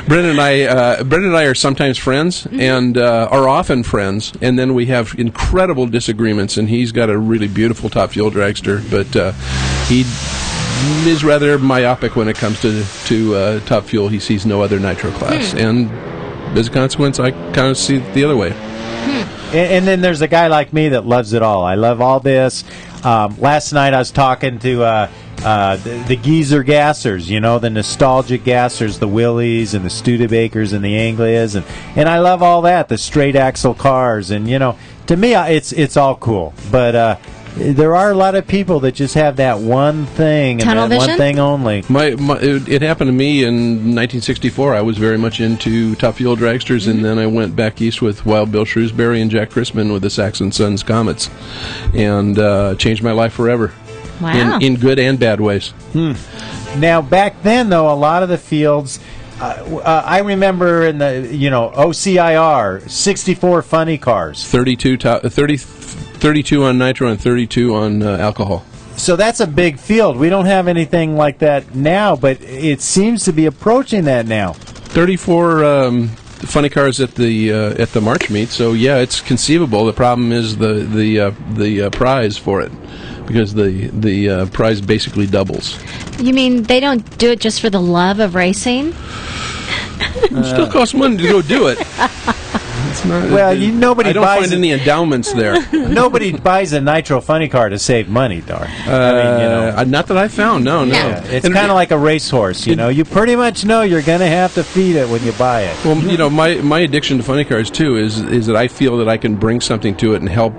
[SPEAKER 5] Brendan and I are sometimes friends and are often friends, and then we have incredible disagreements. And he's got a really beautiful Top Fuel dragster, but he is rather myopic when it comes to Top Fuel. He sees no other nitro class, and as a consequence, I kind of see it the other way.
[SPEAKER 2] And then there's a guy like me that loves it all. I love all this. Last night I was talking to the geezer gassers, the nostalgic gassers, the Willies and the Studebakers and the Anglias, and I love all that, the straight axle cars, and to me it's all cool. But there are a lot of people that just have that one thing and
[SPEAKER 3] Tunnel
[SPEAKER 2] that
[SPEAKER 3] vision?
[SPEAKER 2] one thing only.
[SPEAKER 5] It happened to me in 1964. I was very much into Top Fuel dragsters, and then I went back east with Wild Bill Shrewsbury and Jack Christman with the Saxon Sons Comets, and changed my life forever.
[SPEAKER 3] Wow.
[SPEAKER 5] In good and bad ways.
[SPEAKER 2] Now, back then, though, a lot of the fields, I remember in the, OCIR, 64 funny cars.
[SPEAKER 5] 32 on nitro and 32 on alcohol.
[SPEAKER 2] So that's a big field. We don't have anything like that now, but it seems to be approaching that now.
[SPEAKER 5] 34 funny cars at the March meet. So yeah, it's conceivable. The problem is the prize for it, because the prize basically doubles.
[SPEAKER 3] You mean they don't do it just for the love of racing?
[SPEAKER 5] It still costs money to go do it. It's not.
[SPEAKER 2] Well, nobody
[SPEAKER 5] I don't
[SPEAKER 2] buys
[SPEAKER 5] find any endowments there.
[SPEAKER 2] Nobody buys a nitro funny car to save money, Dar.
[SPEAKER 5] Not that I found. No.
[SPEAKER 2] Yeah, it's kind of like a racehorse. You pretty much know you're going to have to feed it when you buy it.
[SPEAKER 5] Well, my addiction to funny cars too is that I feel that I can bring something to it and help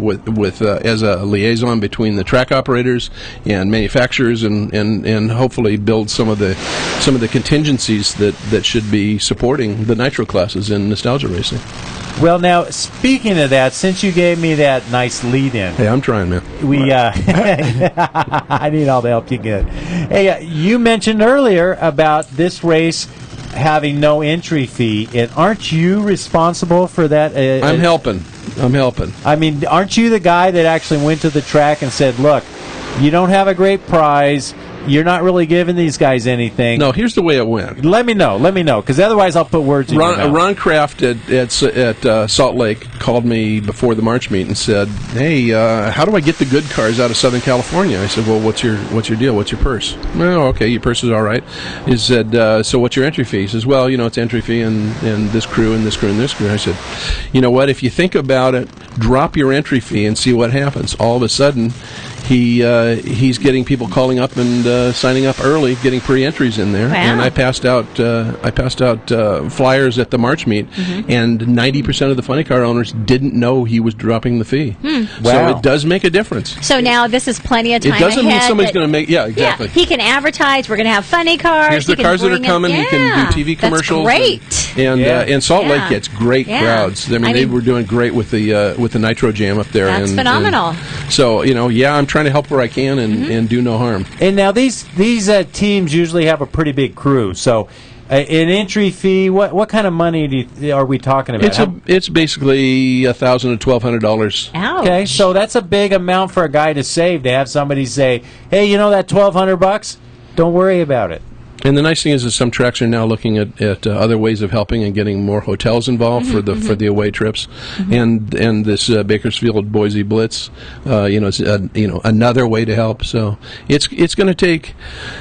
[SPEAKER 5] with as a liaison between the track operators and manufacturers, and hopefully build some of the contingencies that should be supporting the nitro classes in nostalgia racing.
[SPEAKER 2] Well, now, speaking of that, since you gave me that nice lead-in...
[SPEAKER 5] Hey, I'm trying, man.
[SPEAKER 2] I need all the help you get. Hey, you mentioned earlier about this race having no entry fee, and aren't you responsible for that?
[SPEAKER 5] I'm helping.
[SPEAKER 2] I mean, aren't you the guy that actually went to the track and said, look, you don't have a great prize, you're not really giving these guys anything?
[SPEAKER 5] No, here's the way it went.
[SPEAKER 2] Let me know, because otherwise I'll put words in your mouth.
[SPEAKER 5] Ron Kraft at Salt Lake called me before the March meet and said, hey, how do I get the good cars out of Southern California? I said, well, what's your deal? What's your purse? Well, okay, your purse is all right. He said, so what's your entry fee? He says, well, it's entry fee and this crew and this crew and this crew. I said, you know what, if you think about it, drop your entry fee and see what happens. All of a sudden, he's getting people calling up and signing up early, getting pre-entries in there. Wow. And I passed out flyers at the March meet, and 90% of the funny car owners didn't know he was dropping the fee.
[SPEAKER 2] Wow.
[SPEAKER 5] So it does make a difference.
[SPEAKER 3] So now this is plenty of time.
[SPEAKER 5] It doesn't mean somebody's going to make. Yeah, exactly.
[SPEAKER 3] Yeah, he can advertise. We're going to have funny cars.
[SPEAKER 5] Here's the cars that are coming. He can do TV commercials.
[SPEAKER 3] That's great.
[SPEAKER 5] And Salt Lake gets great crowds. I mean, they were doing great with the Nitro Jam up there.
[SPEAKER 3] That's phenomenal.
[SPEAKER 5] So I'm trying to help where I can and do no harm.
[SPEAKER 2] And now these teams usually have a pretty big crew. So an entry fee, what kind of money are we talking about?
[SPEAKER 5] It's basically $1,000 to $1,200.
[SPEAKER 2] Okay, so that's a big amount for a guy to save, to have somebody say, hey, that $1,200? Don't worry about it.
[SPEAKER 5] And the nice thing is that some tracks are now looking at other ways of helping and getting more hotels involved for the away trips, and this Bakersfield Boise Blitz, it's another way to help. So it's going to take,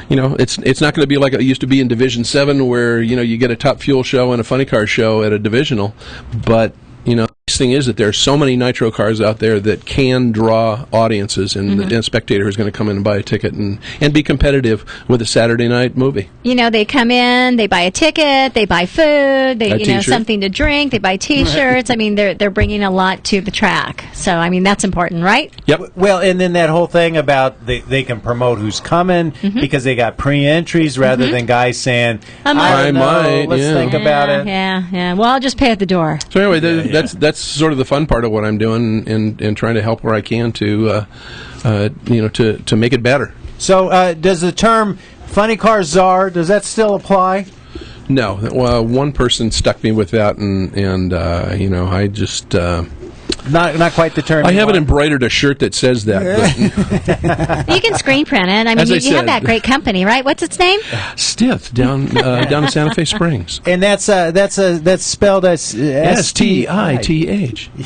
[SPEAKER 5] it's not going to be like it used to be in Division 7 where you get a top fuel show and a funny car show at a divisional, but the nice thing is that there are so many nitro cars out there that can draw audiences, and a spectator is going to come in and buy a ticket and be competitive with a Saturday night movie.
[SPEAKER 3] They come in, they buy a ticket, they buy food, they something to drink, they buy T-shirts. I mean, they're bringing a lot to the track. So I mean, that's important, right?
[SPEAKER 5] Yep.
[SPEAKER 2] Well, and then that whole thing about they can promote who's coming because they got pre-entries rather than guys saying, I might. Let's think about it.
[SPEAKER 3] Yeah. Well, I'll just pay at the door.
[SPEAKER 5] So anyway, that's sort of the fun part of what I'm doing, and trying to help where I can to make it better.
[SPEAKER 2] So does the term funny car czar, does that still apply?
[SPEAKER 5] No. Well, one person stuck me with that, and I just
[SPEAKER 2] not quite the term.
[SPEAKER 5] I haven't embroidered a shirt that says that.
[SPEAKER 3] You can screen print it. I mean, you have that great company, right? What's its name?
[SPEAKER 5] Stith down in Santa Fe Springs.
[SPEAKER 2] And that's spelled as
[SPEAKER 5] STITH.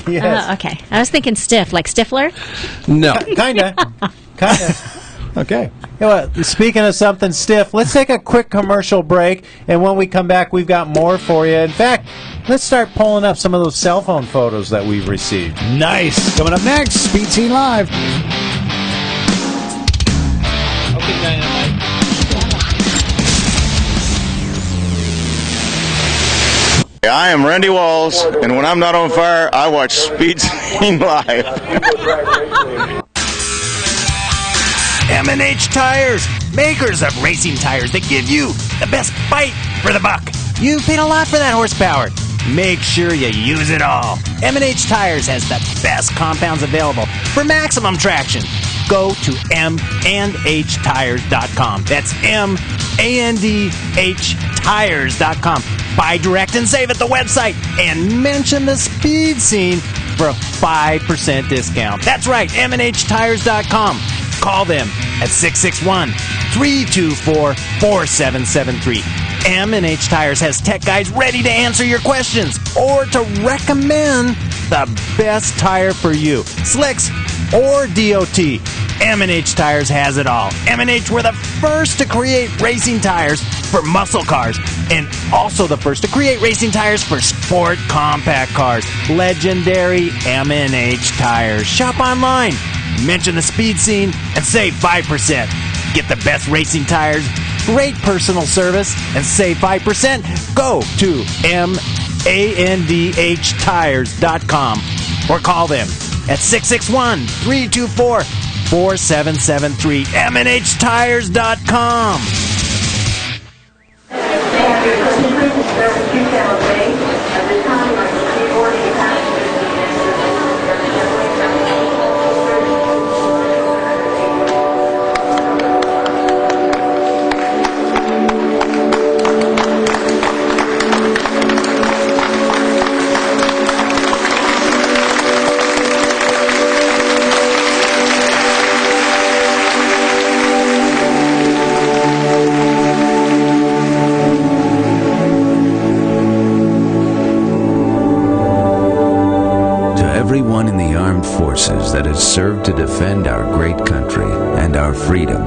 [SPEAKER 2] Yes.
[SPEAKER 3] Okay. I was thinking stiff, like Stifler.
[SPEAKER 5] No.
[SPEAKER 2] Kinda. Okay. Well, speaking of something stiff, let's take a quick commercial break, and when we come back, we've got more for you. In fact, let's start pulling up some of those cell phone photos that we've received.
[SPEAKER 4] Nice. Coming up next, Speed Scene Live.
[SPEAKER 2] Okay, Diana-Mite.
[SPEAKER 8] I am Randy Walls, and when I'm not on fire, I watch Speed Scene Live.
[SPEAKER 1] M&H Tires, makers of racing tires that give you the best bite for the buck. You paid a lot for that horsepower. Make sure you use it all. M&H Tires has the best compounds available for maximum traction. Go to mandhtires.com. That's mandhtires.com. Buy direct and save at the website, and mention the Speed Scene for a 5% discount. That's right, mandhtires.com. Call them at 661-324-4773. M&H Tires has tech guys ready to answer your questions or to recommend the best tire for you. Slicks or DOT.
[SPEAKER 9] M&H Tires has it all. M&H were the first to create racing tires for muscle cars and also the first to create racing tires for sport compact cars. Legendary M&H Tires. Shop online, mention the Speed Scene, and save 5%. Get the best racing tires, great personal service, and save 5%. Go to mandhtires.com or call them at 661-324-4773. mandhtires.com.
[SPEAKER 10] Everyone in the armed forces that has served to defend our great country and our freedom,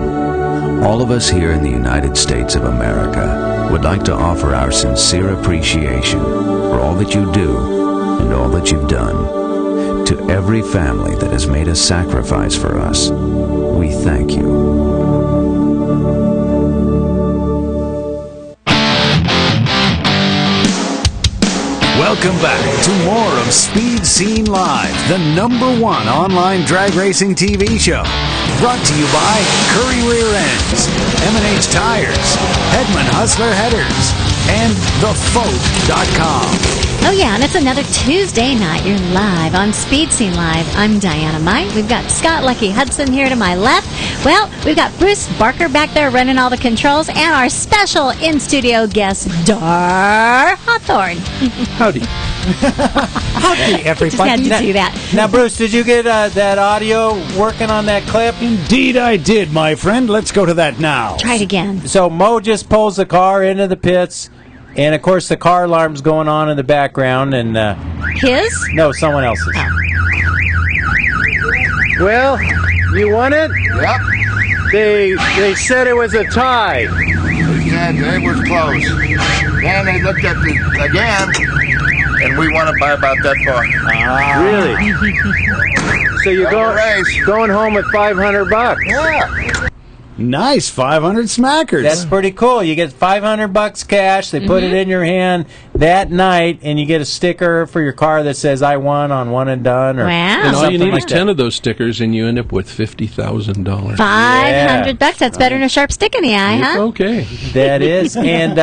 [SPEAKER 10] all of us here in the United States of America would like to offer our sincere appreciation for all that you do and all that you've done. To every family that has made a sacrifice for us, we thank you.
[SPEAKER 1] Welcome back to more of Speed Scene Live, the #1 online drag racing TV show. Brought to you by Curry Rear Ends, M&H Tires, Hedman Hustler Headers, and thefode.com.
[SPEAKER 3] Oh, yeah, and it's another Tuesday night. You're live on Speed Scene Live. I'm Diana-Mite. We've got Scott Lucky Hudson here to my left. Well, we've got Bruce Barker back there running all the controls, and our special in-studio guest, Dar Hawthorne.
[SPEAKER 2] Howdy. Howdy, everybody.
[SPEAKER 3] Just had to do that.
[SPEAKER 2] Now, Bruce, did you get that audio working on that clip?
[SPEAKER 4] Indeed I did, my friend. Let's go to that now.
[SPEAKER 3] Try it again.
[SPEAKER 2] So Mo just pulls the car into the pits, and of course the car alarm's going on in the background. And
[SPEAKER 3] his?
[SPEAKER 2] No, someone else's.
[SPEAKER 3] Oh.
[SPEAKER 2] Well, you won it?
[SPEAKER 11] Yep.
[SPEAKER 2] They said it was a tie.
[SPEAKER 11] They said it was close. Then they looked at it again, and we won it by about that far.
[SPEAKER 2] Really? So you're going home with $500?
[SPEAKER 11] Yeah.
[SPEAKER 4] Nice, 500 smackers.
[SPEAKER 2] That's pretty cool. You get $500 cash. They put it in your hand that night, and you get a sticker for your car that says "I won" on One and Done. Or
[SPEAKER 3] Wow.
[SPEAKER 5] And all you need
[SPEAKER 2] like
[SPEAKER 5] is 10 of those stickers, and you end up with $50,000.
[SPEAKER 3] $500. That's better than a sharp stick in the eye, huh?
[SPEAKER 5] Okay.
[SPEAKER 2] That is, and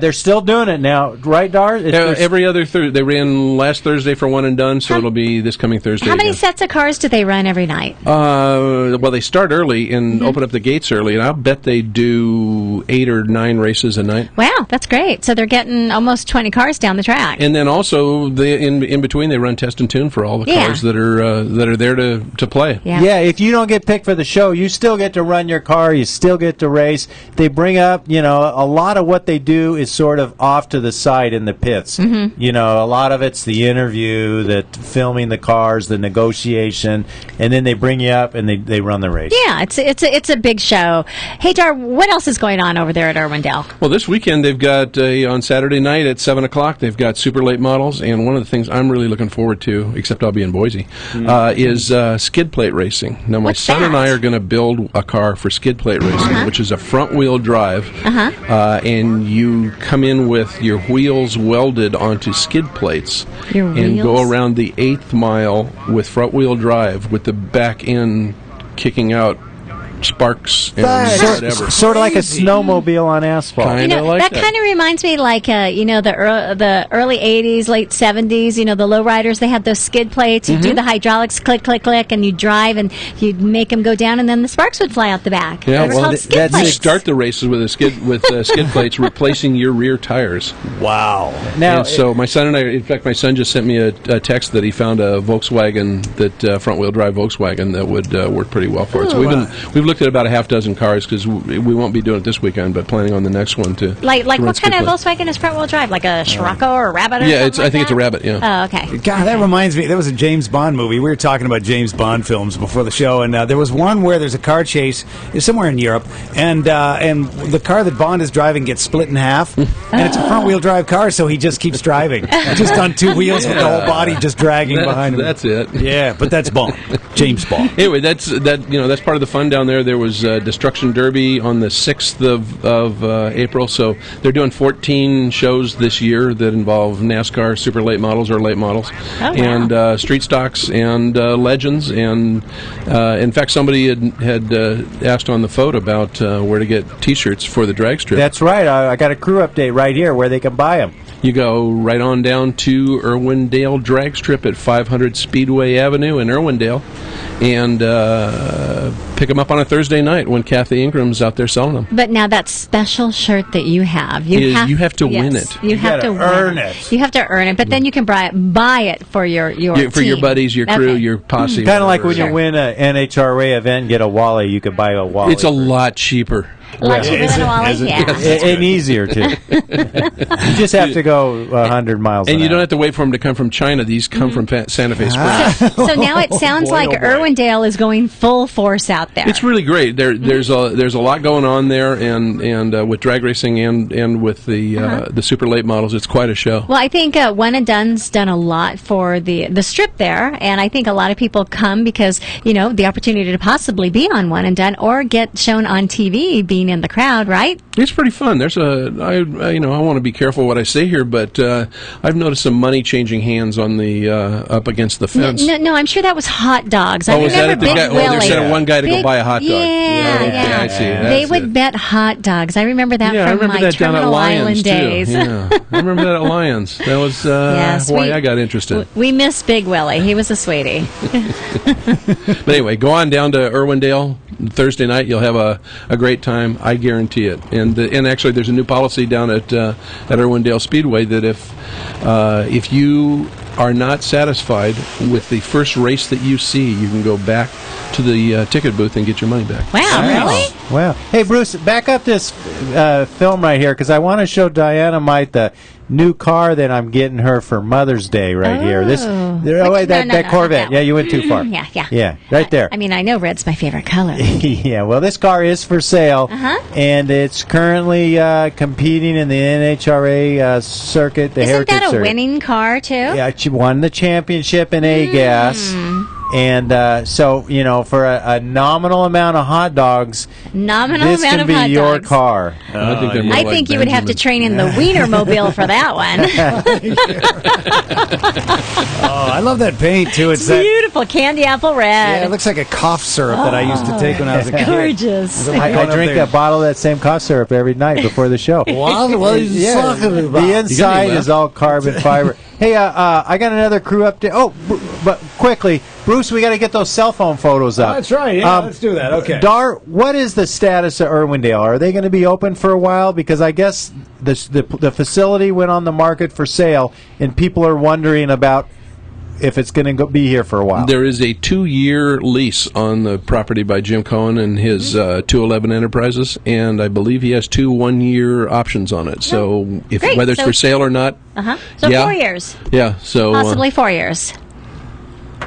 [SPEAKER 2] they're still doing it now, right, Dar?
[SPEAKER 5] Every other Thursday. They ran last Thursday for One and Done, so it'll be this coming Thursday.
[SPEAKER 3] How many
[SPEAKER 5] again.
[SPEAKER 3] sets of cars do they run every night?
[SPEAKER 5] Well, they start early and open up the gates early, and I'll bet they do 8 or 9 races a night.
[SPEAKER 3] Wow, that's great. So they're getting almost 20 cars down the track.
[SPEAKER 5] And then also, in between, they run test and tune for all the cars that are there to play.
[SPEAKER 2] Yeah, if you don't get picked for the show, you still get to run your car. You still get to race. They bring up, a lot of what they do is sort of off to the side in the pits. A lot of it's the interview, the filming the cars, the negotiation, and then they bring you up and they run the race.
[SPEAKER 3] Yeah, it's a big show. Hey, Dar, what else is going on over there at Irwindale?
[SPEAKER 5] Well, this weekend they've got on Saturday night at 7 o'clock. They've got super late models, and one of the things I'm really looking forward to, except I'll be in Boise, is skid plate racing. Now, my son and I are going to build a car for skid plate racing, which is a front wheel drive, and you come in with your wheels welded onto skid plates and go around the 8th mile with front wheel drive with the back end kicking out sparks and whatever.
[SPEAKER 2] Sort of like a snowmobile on asphalt.
[SPEAKER 3] That kind of reminds me like the early 80s, late 70s, the lowriders, they had those skid plates. You do the hydraulics, click, click, click, and you drive and you'd make them go down, and then the sparks would fly out the back.
[SPEAKER 5] Yeah,
[SPEAKER 3] they were called skid plates.
[SPEAKER 5] You start the races with skid plates replacing your rear tires.
[SPEAKER 4] Wow.
[SPEAKER 5] Now, so my son and I, in fact, my son just sent me a text that he found a Volkswagen, front wheel drive Volkswagen that would work pretty well for it. So we've looked at about a half dozen cars because we won't be doing it this weekend, but planning on the next one to.
[SPEAKER 3] Like
[SPEAKER 5] to
[SPEAKER 3] what kind of Volkswagen is front wheel drive? Like a Scirocco or a Rabbit? Or something
[SPEAKER 5] I think it's a Rabbit. Yeah.
[SPEAKER 3] Oh, okay.
[SPEAKER 4] God, that reminds me. There was a James Bond movie. We were talking about James Bond films before the show, and there was one where there's a car chase somewhere in Europe, and the car that Bond is driving gets split in half, and it's a front wheel drive car, so he just keeps driving, just on two wheels with the whole body just dragging behind him.
[SPEAKER 5] That's it.
[SPEAKER 4] Yeah, but that's Bond, James Bond.
[SPEAKER 5] Anyway, that's part of the fun down there. There was Destruction Derby on the 6th of April, so they're doing 14 shows this year that involve NASCAR super late models or late models, and street stocks and legends. And in fact, somebody had asked on the phone about where to get T-shirts for the drag strip.
[SPEAKER 2] That's right. I got a crew update right here where they can buy them.
[SPEAKER 5] You go right on down to Irwindale Drag Strip at 500 Speedway Avenue in Irwindale, and pick them up on a Thursday night when Kathy Ingram's out there selling them.
[SPEAKER 3] But now that special shirt that you have,
[SPEAKER 5] you have to win it.
[SPEAKER 3] You have to
[SPEAKER 2] earn it.
[SPEAKER 3] You have to earn it, but then you can buy it for your
[SPEAKER 5] for
[SPEAKER 3] team.
[SPEAKER 5] your buddies, your crew, your posse.
[SPEAKER 2] Kind of like when you win an NHRA event and get a Wally, you could buy a Wally.
[SPEAKER 5] It's a lot cheaper.
[SPEAKER 3] A lot cheaper than a Wally,
[SPEAKER 2] and easier too. You just have to go 100 miles.
[SPEAKER 5] And you don't have to wait for them to come from China. These come from Santa Fe Springs.
[SPEAKER 3] So now it sounds like Irwindale is going full force out there.
[SPEAKER 5] It's really great. There's a lot going on there, and with drag racing and with the super late models, it's quite a show.
[SPEAKER 3] Well, I think One and Done's done a lot for the strip there, and I think a lot of people come because the opportunity to possibly be on One and Done or get shown on TV, being in the crowd, right?
[SPEAKER 5] It's pretty fun. I want to be careful what I say here, but I've noticed some money changing hands on the up against the fence.
[SPEAKER 3] No, I'm sure that was hot dogs. I
[SPEAKER 5] was
[SPEAKER 3] remember
[SPEAKER 5] that
[SPEAKER 3] Big Willie.
[SPEAKER 5] They sent one guy to go buy a hot dog.
[SPEAKER 3] Yeah,
[SPEAKER 5] I see.
[SPEAKER 3] They would bet hot dogs. I remember that from my
[SPEAKER 5] that
[SPEAKER 3] Terminal Island days.
[SPEAKER 5] Yeah, I remember that at Lions. That was why I got interested.
[SPEAKER 3] We miss Big Willie. He was a sweetie.
[SPEAKER 5] But anyway, go on down to Irwindale Thursday night. You'll have a great time. I guarantee it. And actually, there's a new policy down at Irwindale Speedway that if you are not satisfied with the first race that you see, you can go back to the ticket booth and get your money back.
[SPEAKER 3] Wow, really?
[SPEAKER 2] Wow. Hey, Bruce, back up this film right here because I want to show Diana-Mite the new car that I'm getting her for Mother's Day right here. That Corvette. Yeah, you went too far.
[SPEAKER 3] Yeah,
[SPEAKER 2] right there.
[SPEAKER 3] I mean, I know red's my favorite color.
[SPEAKER 2] Yeah, well, this car is for sale, and it's currently competing in the NHRA circuit, the
[SPEAKER 3] Isn't
[SPEAKER 2] Heritage
[SPEAKER 3] that a
[SPEAKER 2] Circuit.
[SPEAKER 3] winning car, too?
[SPEAKER 2] Yeah, she won the championship in A-Gas. And so, for a nominal amount of hot dogs, this can be your car.
[SPEAKER 3] I think you would have to train in the Wienermobile for that one.
[SPEAKER 4] I love that paint, too. It's
[SPEAKER 3] beautiful candy apple red.
[SPEAKER 4] Yeah, it looks like a cough syrup that I used to take when I was a kid.
[SPEAKER 3] Gorgeous.
[SPEAKER 2] I drink a bottle of that same cough syrup every night before the show.
[SPEAKER 4] What are you talking about?
[SPEAKER 2] The inside is all carbon fiber. Hey, I got another crew update. Oh, but quickly, Bruce, we got to get those cell phone photos up.
[SPEAKER 4] That's right. Yeah, let's do that. Okay.
[SPEAKER 2] Dart, what is the status of Irwindale? Are they going to be open for a while? Because I guess the facility went on the market for sale, and people are wondering about if it's going to be here for a while.
[SPEAKER 5] There is a 2-year lease on the property by Jim Cohen and his 211 Enterprises, and I believe he has 2 1-year options on it. So whether it's for sale or not,
[SPEAKER 3] So 4 years.
[SPEAKER 5] Yeah, so
[SPEAKER 3] possibly 4 years.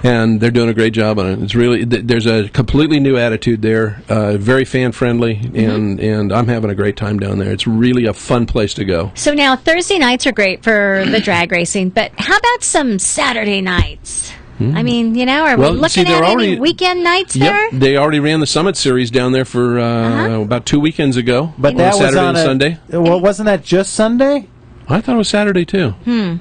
[SPEAKER 5] And they're doing a great job on it. It's really there's a completely new attitude there, very fan friendly, and I'm having a great time down there. It's really a fun place to go.
[SPEAKER 3] So now Thursday nights are great for the drag racing, but how about some Saturday nights? I mean, are we looking at any weekend nights there?
[SPEAKER 5] Yep, they already ran the Summit Series down there for about 2 weekends ago.
[SPEAKER 2] But that
[SPEAKER 5] Saturday
[SPEAKER 2] was on
[SPEAKER 5] and Sunday.
[SPEAKER 2] Well, wasn't that just Sunday?
[SPEAKER 5] I thought it was Saturday too.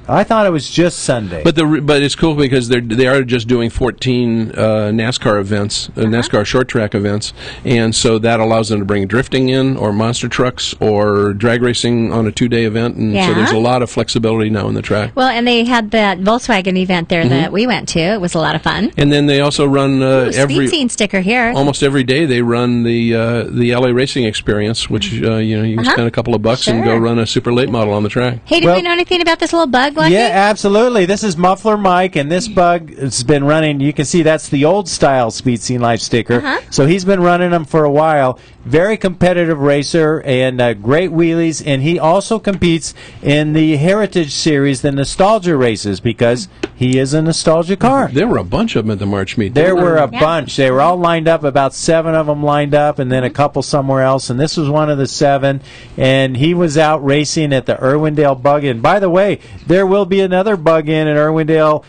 [SPEAKER 2] I thought it was just Sunday.
[SPEAKER 5] But it's cool because they are just doing 14 NASCAR events, NASCAR short track events, and so that allows them to bring drifting in, or monster trucks, or drag racing on a 2-day event, and so there's a lot of flexibility now in the track.
[SPEAKER 3] Well, and they had that Volkswagen event there that we went to. It was a lot of fun.
[SPEAKER 5] And then they also run
[SPEAKER 3] Speed Scene sticker here.
[SPEAKER 5] Almost every day they run the LA Racing Experience, which you can spend a couple of bucks and go run a super late model on the track. Okay.
[SPEAKER 3] Hey, did we know anything about this little bug, Lucky?
[SPEAKER 2] Yeah, absolutely. This is Muffler Mike, and this bug has been running. You can see that's the old style Speed Scene Life sticker. So he's been running them for a while. Very competitive racer and great wheelies, and he also competes in the Heritage Series, the nostalgia races, because he is a nostalgia car.
[SPEAKER 5] There were a bunch of them at the March meet.
[SPEAKER 2] There were a bunch. They were all lined up, about 7 of them lined up, and then a couple somewhere else, and this was one of the 7, and he was out racing at the Irwindale Bug-In. By the way, there will be another Bug-In at Irwindale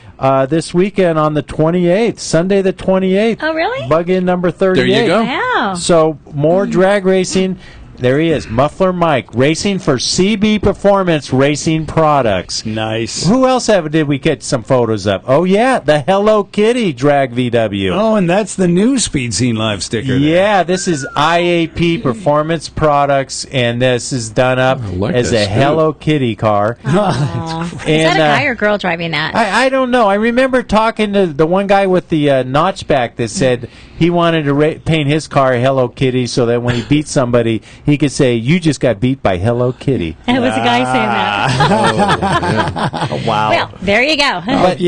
[SPEAKER 2] this weekend on the 28th, Sunday the 28th.
[SPEAKER 3] Oh, really?
[SPEAKER 2] Bug-In number 38.
[SPEAKER 5] There you go.
[SPEAKER 3] Wow.
[SPEAKER 2] So more drag racing. There he is, Muffler Mike, racing for CB Performance Racing Products.
[SPEAKER 4] Nice.
[SPEAKER 2] Who else did we get some photos of? Oh, yeah, the Hello Kitty drag VW.
[SPEAKER 4] Oh, and that's the new Speed Scene Live sticker.
[SPEAKER 2] Yeah, this is IAP Performance Products, and this is done up as a Hello Kitty car.
[SPEAKER 3] Is that a guy or girl driving that?
[SPEAKER 2] I don't know. I remember talking to the one guy with the notchback that said he wanted to paint his car Hello Kitty so that when he beat somebody, he could say, "You just got beat by Hello Kitty."
[SPEAKER 3] It was a guy saying that.
[SPEAKER 2] Oh, wow.
[SPEAKER 3] Well, there you go.
[SPEAKER 2] But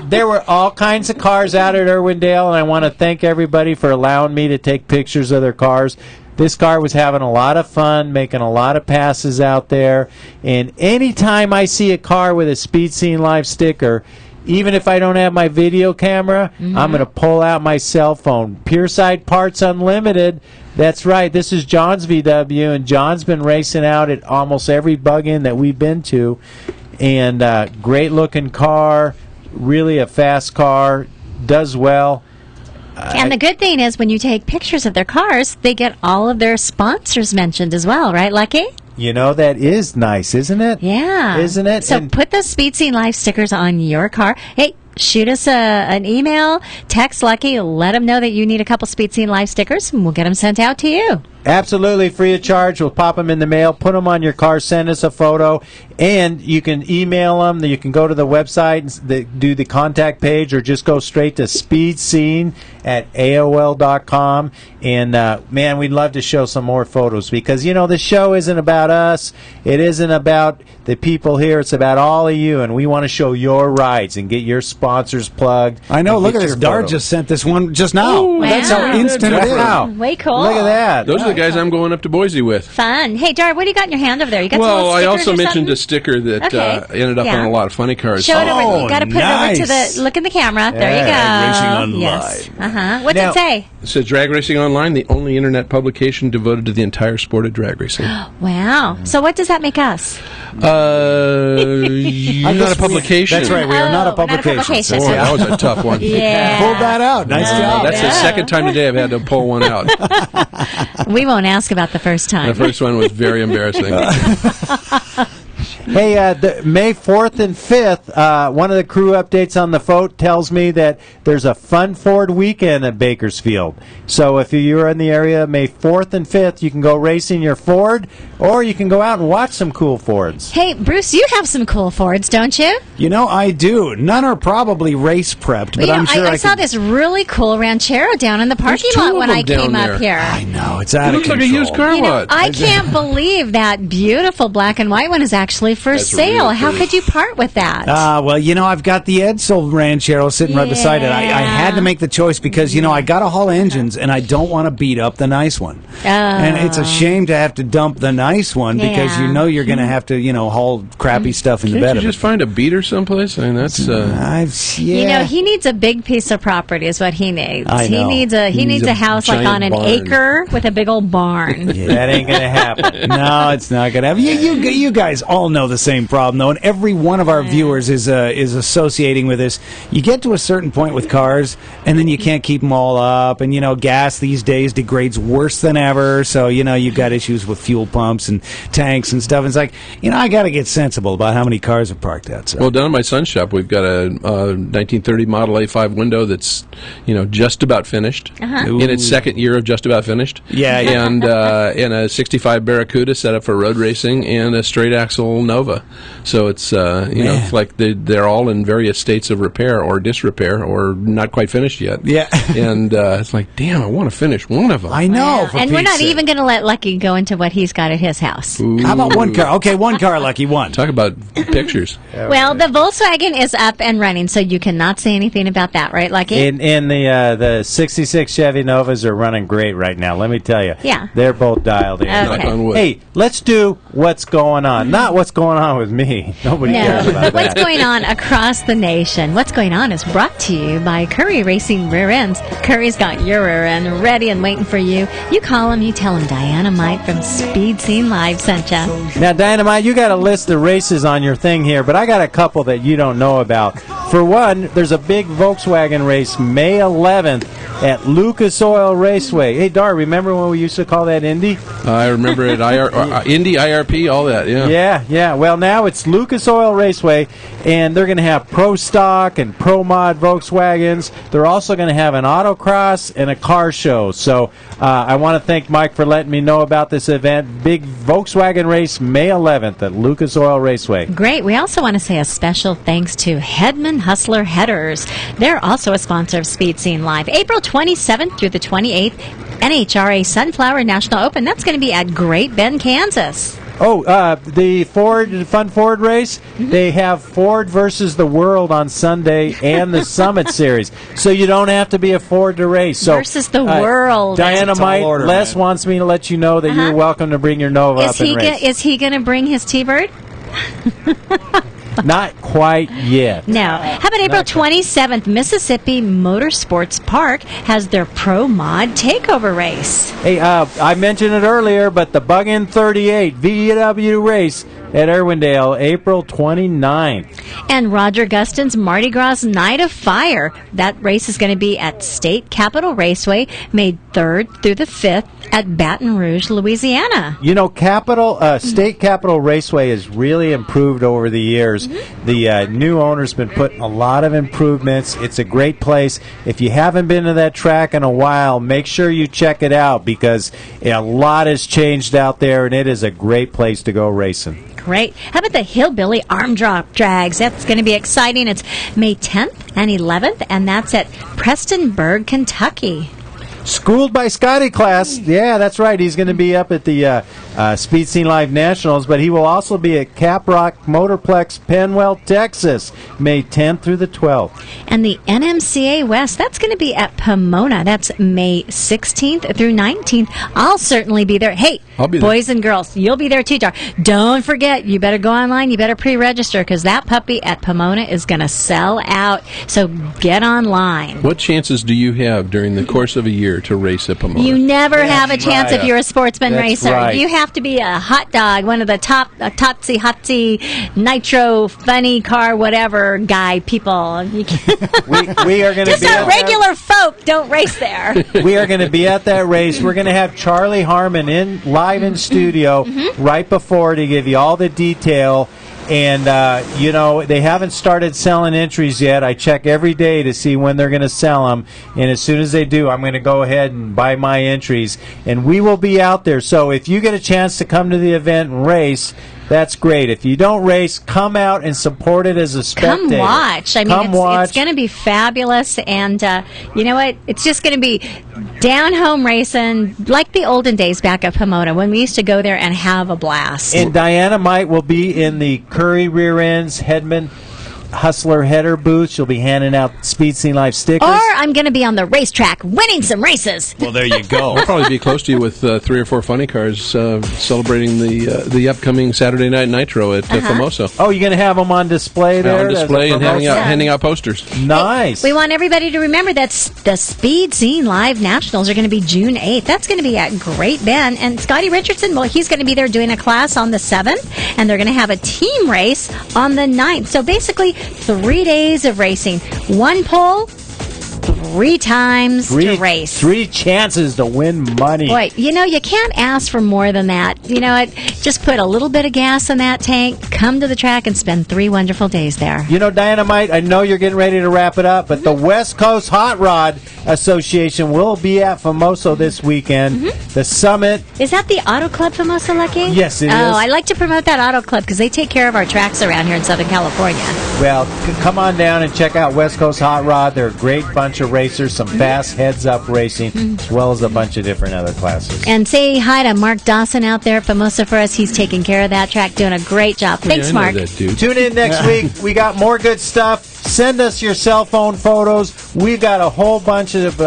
[SPEAKER 2] there were all kinds of cars out at Irwindale, and I want to thank everybody for allowing me to take pictures of their cars. This car was having a lot of fun, making a lot of passes out there, and anytime I see a car with a Speed Scene Live sticker, even if I don't have my video camera, I'm going to pull out my cell phone. Pierside Parts Unlimited. That's right. This is John's VW, and John's been racing out at almost every bug-in that we've been to. And great-looking car, really a fast car, does well.
[SPEAKER 3] And the good thing is when you take pictures of their cars, they get all of their sponsors mentioned as well, right, Lucky?
[SPEAKER 2] You know, that is nice, isn't it?
[SPEAKER 3] Yeah.
[SPEAKER 2] Isn't it?
[SPEAKER 3] So put the Speed Scene Live stickers on your car. Hey, shoot us an email, text Lucky, let them know that you need a couple Speed Scene Live stickers, and we'll get them sent out to you.
[SPEAKER 2] Absolutely free of charge. We'll pop them in the mail, put them on your car, send us a photo, and you can email them. You can go to the website and do the contact page, or just go straight to speedscene@aol.com. And, man, we'd love to show some more photos because, you know, the show isn't about us. It isn't about the people here. It's about all of you, and we want to show your rides and get your sponsors plugged.
[SPEAKER 4] I know. Look at this. Dart just sent this one just now.
[SPEAKER 3] Ooh,
[SPEAKER 4] That's
[SPEAKER 3] wow.
[SPEAKER 4] how instant it is.
[SPEAKER 2] Wow.
[SPEAKER 3] Way cool.
[SPEAKER 2] Look at that.
[SPEAKER 5] Those are the guys I'm going up to Boise with.
[SPEAKER 3] Fun. Hey, Dar, what do you got in your hand over there? You got some
[SPEAKER 5] Well,
[SPEAKER 3] little
[SPEAKER 5] I
[SPEAKER 3] stickers
[SPEAKER 5] also
[SPEAKER 3] or
[SPEAKER 5] mentioned
[SPEAKER 3] something?
[SPEAKER 5] a sticker that ended up on a lot of funny cars.
[SPEAKER 3] Show it over. You got to put it over to
[SPEAKER 4] nice.
[SPEAKER 3] the look in the camera. There you go.
[SPEAKER 4] Racing Online.
[SPEAKER 3] Yes. What's it say?
[SPEAKER 5] It says Drag Racing Online, the only internet publication devoted to the entire sport of drag racing.
[SPEAKER 3] Wow. So what does that make us?
[SPEAKER 5] You're not a publication.
[SPEAKER 4] That's right. We are not a
[SPEAKER 3] We're not a
[SPEAKER 4] publication.
[SPEAKER 3] publication.
[SPEAKER 5] Boy, that was a tough one.
[SPEAKER 3] Yeah.
[SPEAKER 4] Pulled that out. Nice job.
[SPEAKER 5] That's the second time today I've had to pull one out.
[SPEAKER 3] We won't ask about the first time.
[SPEAKER 5] The first one was very embarrassing.
[SPEAKER 2] Hey, May 4th and 5th, one of the crew updates on the Fote tells me that there's a fun Ford weekend at Bakersfield. So if you're in the area May 4th and 5th, you can go racing your Ford, or you can go out and watch some cool Fords.
[SPEAKER 3] Hey, Bruce, you have some cool Fords, don't you?
[SPEAKER 4] You know, I do. None are probably race prepped, but
[SPEAKER 3] Well,
[SPEAKER 4] I'm sure
[SPEAKER 3] I saw this really cool Ranchero down in the parking
[SPEAKER 5] two
[SPEAKER 3] lot
[SPEAKER 5] of
[SPEAKER 3] when
[SPEAKER 5] them
[SPEAKER 3] I came
[SPEAKER 5] down
[SPEAKER 3] up
[SPEAKER 5] there.
[SPEAKER 3] here.
[SPEAKER 4] I know, it's out
[SPEAKER 5] It
[SPEAKER 4] of
[SPEAKER 5] looks like
[SPEAKER 4] control.
[SPEAKER 5] a used car lot.
[SPEAKER 3] I can't believe that beautiful black and white one is actually for
[SPEAKER 5] That's
[SPEAKER 3] sale.
[SPEAKER 5] really
[SPEAKER 3] How
[SPEAKER 5] pretty.
[SPEAKER 3] could you part with that?
[SPEAKER 4] Well, you know, I've got the Edsel Ranchero sitting right beside it. I had to make the choice because, you know, I got to haul engines, and I don't want to beat up the nice one. And it's a shame to have to dump the nice one because you know you're going to have to, you know, haul crappy stuff in the
[SPEAKER 5] Can't
[SPEAKER 4] bed
[SPEAKER 5] you
[SPEAKER 4] of
[SPEAKER 5] just
[SPEAKER 4] it.
[SPEAKER 5] find a beater someplace? I mean, that's...
[SPEAKER 3] You know, he needs a big piece of property is what he needs.
[SPEAKER 4] I know.
[SPEAKER 3] He needs a house like on
[SPEAKER 5] giant
[SPEAKER 3] an
[SPEAKER 5] barn.
[SPEAKER 3] acre with a big old barn.
[SPEAKER 2] That ain't going to happen.
[SPEAKER 4] No, it's not going to happen. You guys all know the same problem, though, and every one of our viewers is associating with this. You get to a certain point with cars, and then you can't keep them all up, and, you know, gas these days degrades worse than ever, so, you know, you've got issues with fuel pumps and tanks and stuff. And it's like, you know, I got to get sensible about how many cars are parked outside.
[SPEAKER 5] Well, down at my son's shop, we've got a 1930 Model A5 window that's, you know, just about finished. In its second year of just about finished.
[SPEAKER 4] Yeah.
[SPEAKER 5] And a 65 Barracuda set up for road racing, and a straight axle Nova. So it's it's like they're all in various states of repair or disrepair or not quite finished yet.
[SPEAKER 4] Yeah.
[SPEAKER 5] And it's like, damn, I want to finish one of them.
[SPEAKER 4] I know.
[SPEAKER 3] And we're not even going to let Lucky go into what he's got at his house.
[SPEAKER 5] Ooh.
[SPEAKER 4] How about one car? Okay, one car, Lucky, one.
[SPEAKER 5] Talk about pictures.
[SPEAKER 3] Well, the Volkswagen is up and running, so you cannot say anything about that, right, Lucky?
[SPEAKER 2] In the 66 Chevy Novas are running great right now. Let me tell you.
[SPEAKER 3] Yeah.
[SPEAKER 2] They're both dialed in.
[SPEAKER 3] Okay.
[SPEAKER 5] Knock on wood.
[SPEAKER 2] Hey, let's do what's going on. Not what's going on with me. Nobody cares about that.
[SPEAKER 3] What's going on across the nation? What's going on is brought to you by Curry Racing Rear Ends. Curry's got your rear end ready and waiting for you. You call him, you tell him Diana-Mite from Speed Scene Live sent ya.
[SPEAKER 2] Now, Diana-Mite, you got a list of races on your thing here, but I got a couple that you don't know about. For one, there's a big Volkswagen race May 11th at Lucas Oil Raceway. Hey, Dar, remember when we used to call that Indy?
[SPEAKER 5] I remember it. Indy, IRP, all that, yeah.
[SPEAKER 2] Yeah. Well, now it's Lucas Oil Raceway, and they're going to have Pro Stock and Pro Mod Volkswagens. They're also going to have an autocross and a car show. So I want to thank Mike for letting me know about this event. Big Volkswagen race May 11th at Lucas Oil Raceway.
[SPEAKER 3] Great. We also want to say a special thanks to Hedman Hustler Headers. They're also a sponsor of Speed Scene Live. April 27th through the 28th, NHRA Sunflower National Open. That's going to be at Great Bend, Kansas.
[SPEAKER 2] Oh, the Fun Ford race, they have Ford versus the World on Sunday and the Summit Series. So you don't have to be a Ford to race. So,
[SPEAKER 3] versus the world.
[SPEAKER 2] Diana-Mite, Les wants me to let you know that you're welcome to bring your Nova up and race.
[SPEAKER 3] Is he going to bring his T-Bird?
[SPEAKER 2] Not quite yet.
[SPEAKER 3] No. How about April 27th? Mississippi Motorsports Park has their Pro Mod Takeover race.
[SPEAKER 2] Hey, I mentioned it earlier, but the Bug-In 38 VW race at Irwindale, April 29th.
[SPEAKER 3] And Roger Gustin's Mardi Gras Night of Fire. That race is going to be at State Capitol Raceway, May 3rd through the 5th at Baton Rouge, Louisiana.
[SPEAKER 2] You know, State Capitol Raceway has really improved over the years. The new owner's been putting a lot of improvements. It's a great place. If you haven't been to that track in a while, make sure you check it out because a lot has changed out there, and it is a great place to go racing.
[SPEAKER 3] Great. How about the Hillbilly Arm Drop Drags? That's going to be exciting. It's May 10th and 11th, and that's at Prestonburg, Kentucky.
[SPEAKER 2] Schooled by Scotty class. Yeah, that's right. He's going to be up at the Speed Scene Live Nationals, but he will also be at Caprock Motorplex, Penwell, Texas, May 10th through the 12th.
[SPEAKER 3] And the NMCA West, that's going to be at Pomona. That's May 16th through 19th. I'll certainly be there. Hey,
[SPEAKER 5] I'll be
[SPEAKER 3] boys and girls, you'll be there too, Dar. Don't forget, you better go online. You better pre-register because that puppy at Pomona is going to sell out. So get online.
[SPEAKER 5] What chances do you have during the course of a year to race at Pomona?
[SPEAKER 3] You never have a chance if you're a sportsman racer.
[SPEAKER 2] Right.
[SPEAKER 3] You have to be a hot dog, one of the top Totsy, Hotsy, Nitro, funny car, whatever guy people. You
[SPEAKER 2] we are going to
[SPEAKER 3] just
[SPEAKER 2] be
[SPEAKER 3] our regular folk don't race there.
[SPEAKER 2] We are going to be at that race. We're going to have Charlie Harmon live in studio right before to give you all the detail. And, they haven't started selling entries yet. I check every day to see when they're going to sell them. And as soon as they do, I'm going to go ahead and buy my entries. And we will be out there. So if you get a chance to come to the event and race, that's great. If you don't race, come out and support it as a spectator.
[SPEAKER 3] Come watch. I mean, it's going to be fabulous. And you know what? It's just going to be down-home racing like the olden days back at Pomona when we used to go there and have a blast.
[SPEAKER 2] And Diana-Mite will be in the Curry Rear Ends Hedman Hustler Header booth. She'll be handing out Speed Scene Live stickers.
[SPEAKER 3] Or I'm going to be on the racetrack winning some races.
[SPEAKER 4] Well, there you go.
[SPEAKER 5] We'll probably be close to you with 3 or 4 funny cars celebrating the upcoming Saturday Night Nitro at Famoso.
[SPEAKER 2] Oh, you're going to have them on display there?
[SPEAKER 5] On display and handing out posters.
[SPEAKER 2] Nice.
[SPEAKER 3] We want everybody to remember that the Speed Scene Live Nationals are going to be June 8th. That's going to be at Great Bend. And Scotty Richardson, well, he's going to be there doing a class on the 7th. And they're going to have a team race on the 9th. So basically, 3 days of racing. 1 pole, 3 times to race.
[SPEAKER 2] 3 chances to win money.
[SPEAKER 3] Boy, you can't ask for more than that. You know what? Just put a little bit of gas in that tank, come to the track, and spend 3 wonderful days there.
[SPEAKER 2] Diana-Mite, I know you're getting ready to wrap it up, but the West Coast Hot Rod Association will be at Famoso this weekend. The summit.
[SPEAKER 3] Is that the Auto Club Famoso, Lucky?
[SPEAKER 2] Yes, it is.
[SPEAKER 3] Oh, I like to promote that Auto Club because they take care of our tracks around here in Southern California.
[SPEAKER 2] Well, come on down and check out West Coast Hot Rod. They're a great bunch of racers, some fast heads-up racing, as well as a bunch of different other classes.
[SPEAKER 3] And say hi to Mark Dawson out there at Famoso for us. He's taking care of that track, doing a great job. Thanks, Mark.
[SPEAKER 2] Tune in next week. We got more good stuff. Send us your cell phone photos. We've got a whole bunch of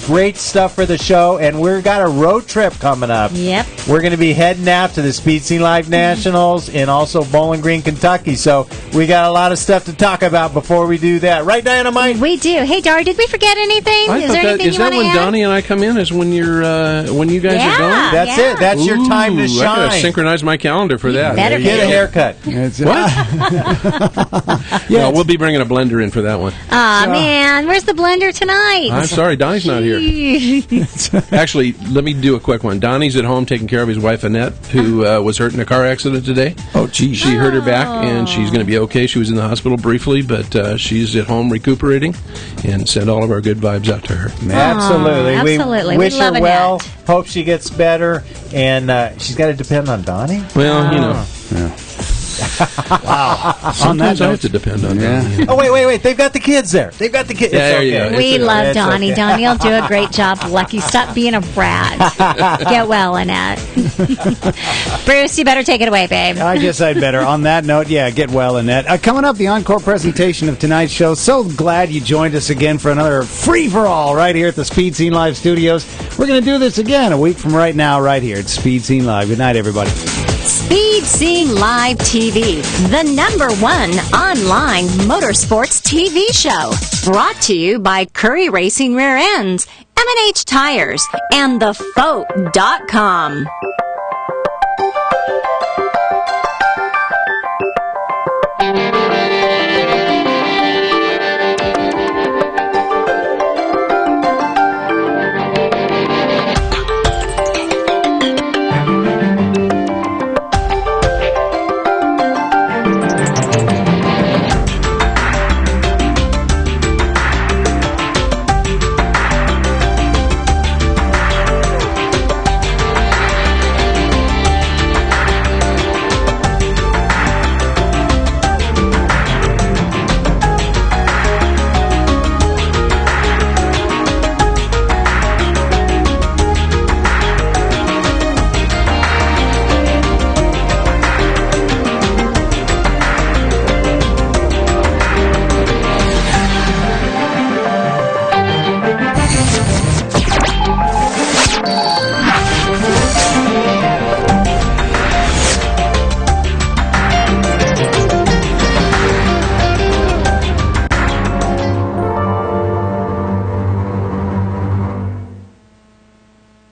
[SPEAKER 2] great stuff for the show, and we've got a road trip coming up.
[SPEAKER 3] Yep.
[SPEAKER 2] We're going to be heading out to the Speed Scene Live Nationals and also Bowling Green, Kentucky. So we got a lot of stuff to talk about before we do that. Right, Diana-Mite?
[SPEAKER 3] We do. Hey, Dar, did we forget anything?
[SPEAKER 5] Is that when Donnie and I come in? Is when when you guys are gone?
[SPEAKER 2] That's it. That's your time to shine.
[SPEAKER 5] I gotta synchronize my calendar for that.
[SPEAKER 3] Better
[SPEAKER 2] get a haircut.
[SPEAKER 5] What? Yeah, we'll be bringing a blender in for that one.
[SPEAKER 3] Aw, man. Where's the blender tonight?
[SPEAKER 5] I'm sorry, Donnie's not here. Actually, let me do a quick one. Donnie's at home taking care of his wife, Annette, who was hurt in a car accident today.
[SPEAKER 4] Oh, geez.
[SPEAKER 5] She hurt her back, and she's going to be okay. She was in the hospital briefly, but she's at home recuperating, and send all of our good vibes out to her.
[SPEAKER 2] Absolutely.
[SPEAKER 3] Absolutely.
[SPEAKER 2] We wish her well.
[SPEAKER 3] Annette.
[SPEAKER 2] Hope she gets better, and she's got to depend on Donnie.
[SPEAKER 5] Well,
[SPEAKER 4] Yeah.
[SPEAKER 5] Wow. Sometimes I have to depend on them.
[SPEAKER 2] Oh, wait. They've got the kids there. They've got the kids.
[SPEAKER 5] Yeah, there you go.
[SPEAKER 3] We love
[SPEAKER 2] It's
[SPEAKER 3] Donnie.
[SPEAKER 2] okay.
[SPEAKER 3] Donnie will do a great job. Lucky, stop being a brat. Get well, Annette. Bruce, you better take it away, babe.
[SPEAKER 4] I guess I'd better. On that note, get well, Annette. Coming up, the encore presentation of tonight's show. So glad you joined us again for another free-for-all right here at the Speed Scene Live studios. We're going to do this again a week from right now right here at Speed Scene Live. Good night, everybody.
[SPEAKER 12] Speed Scene Live TV, the #1 online motorsports TV show. Brought to you by Curry Racing Rear Ends, M&H Tires, and thefaux.com.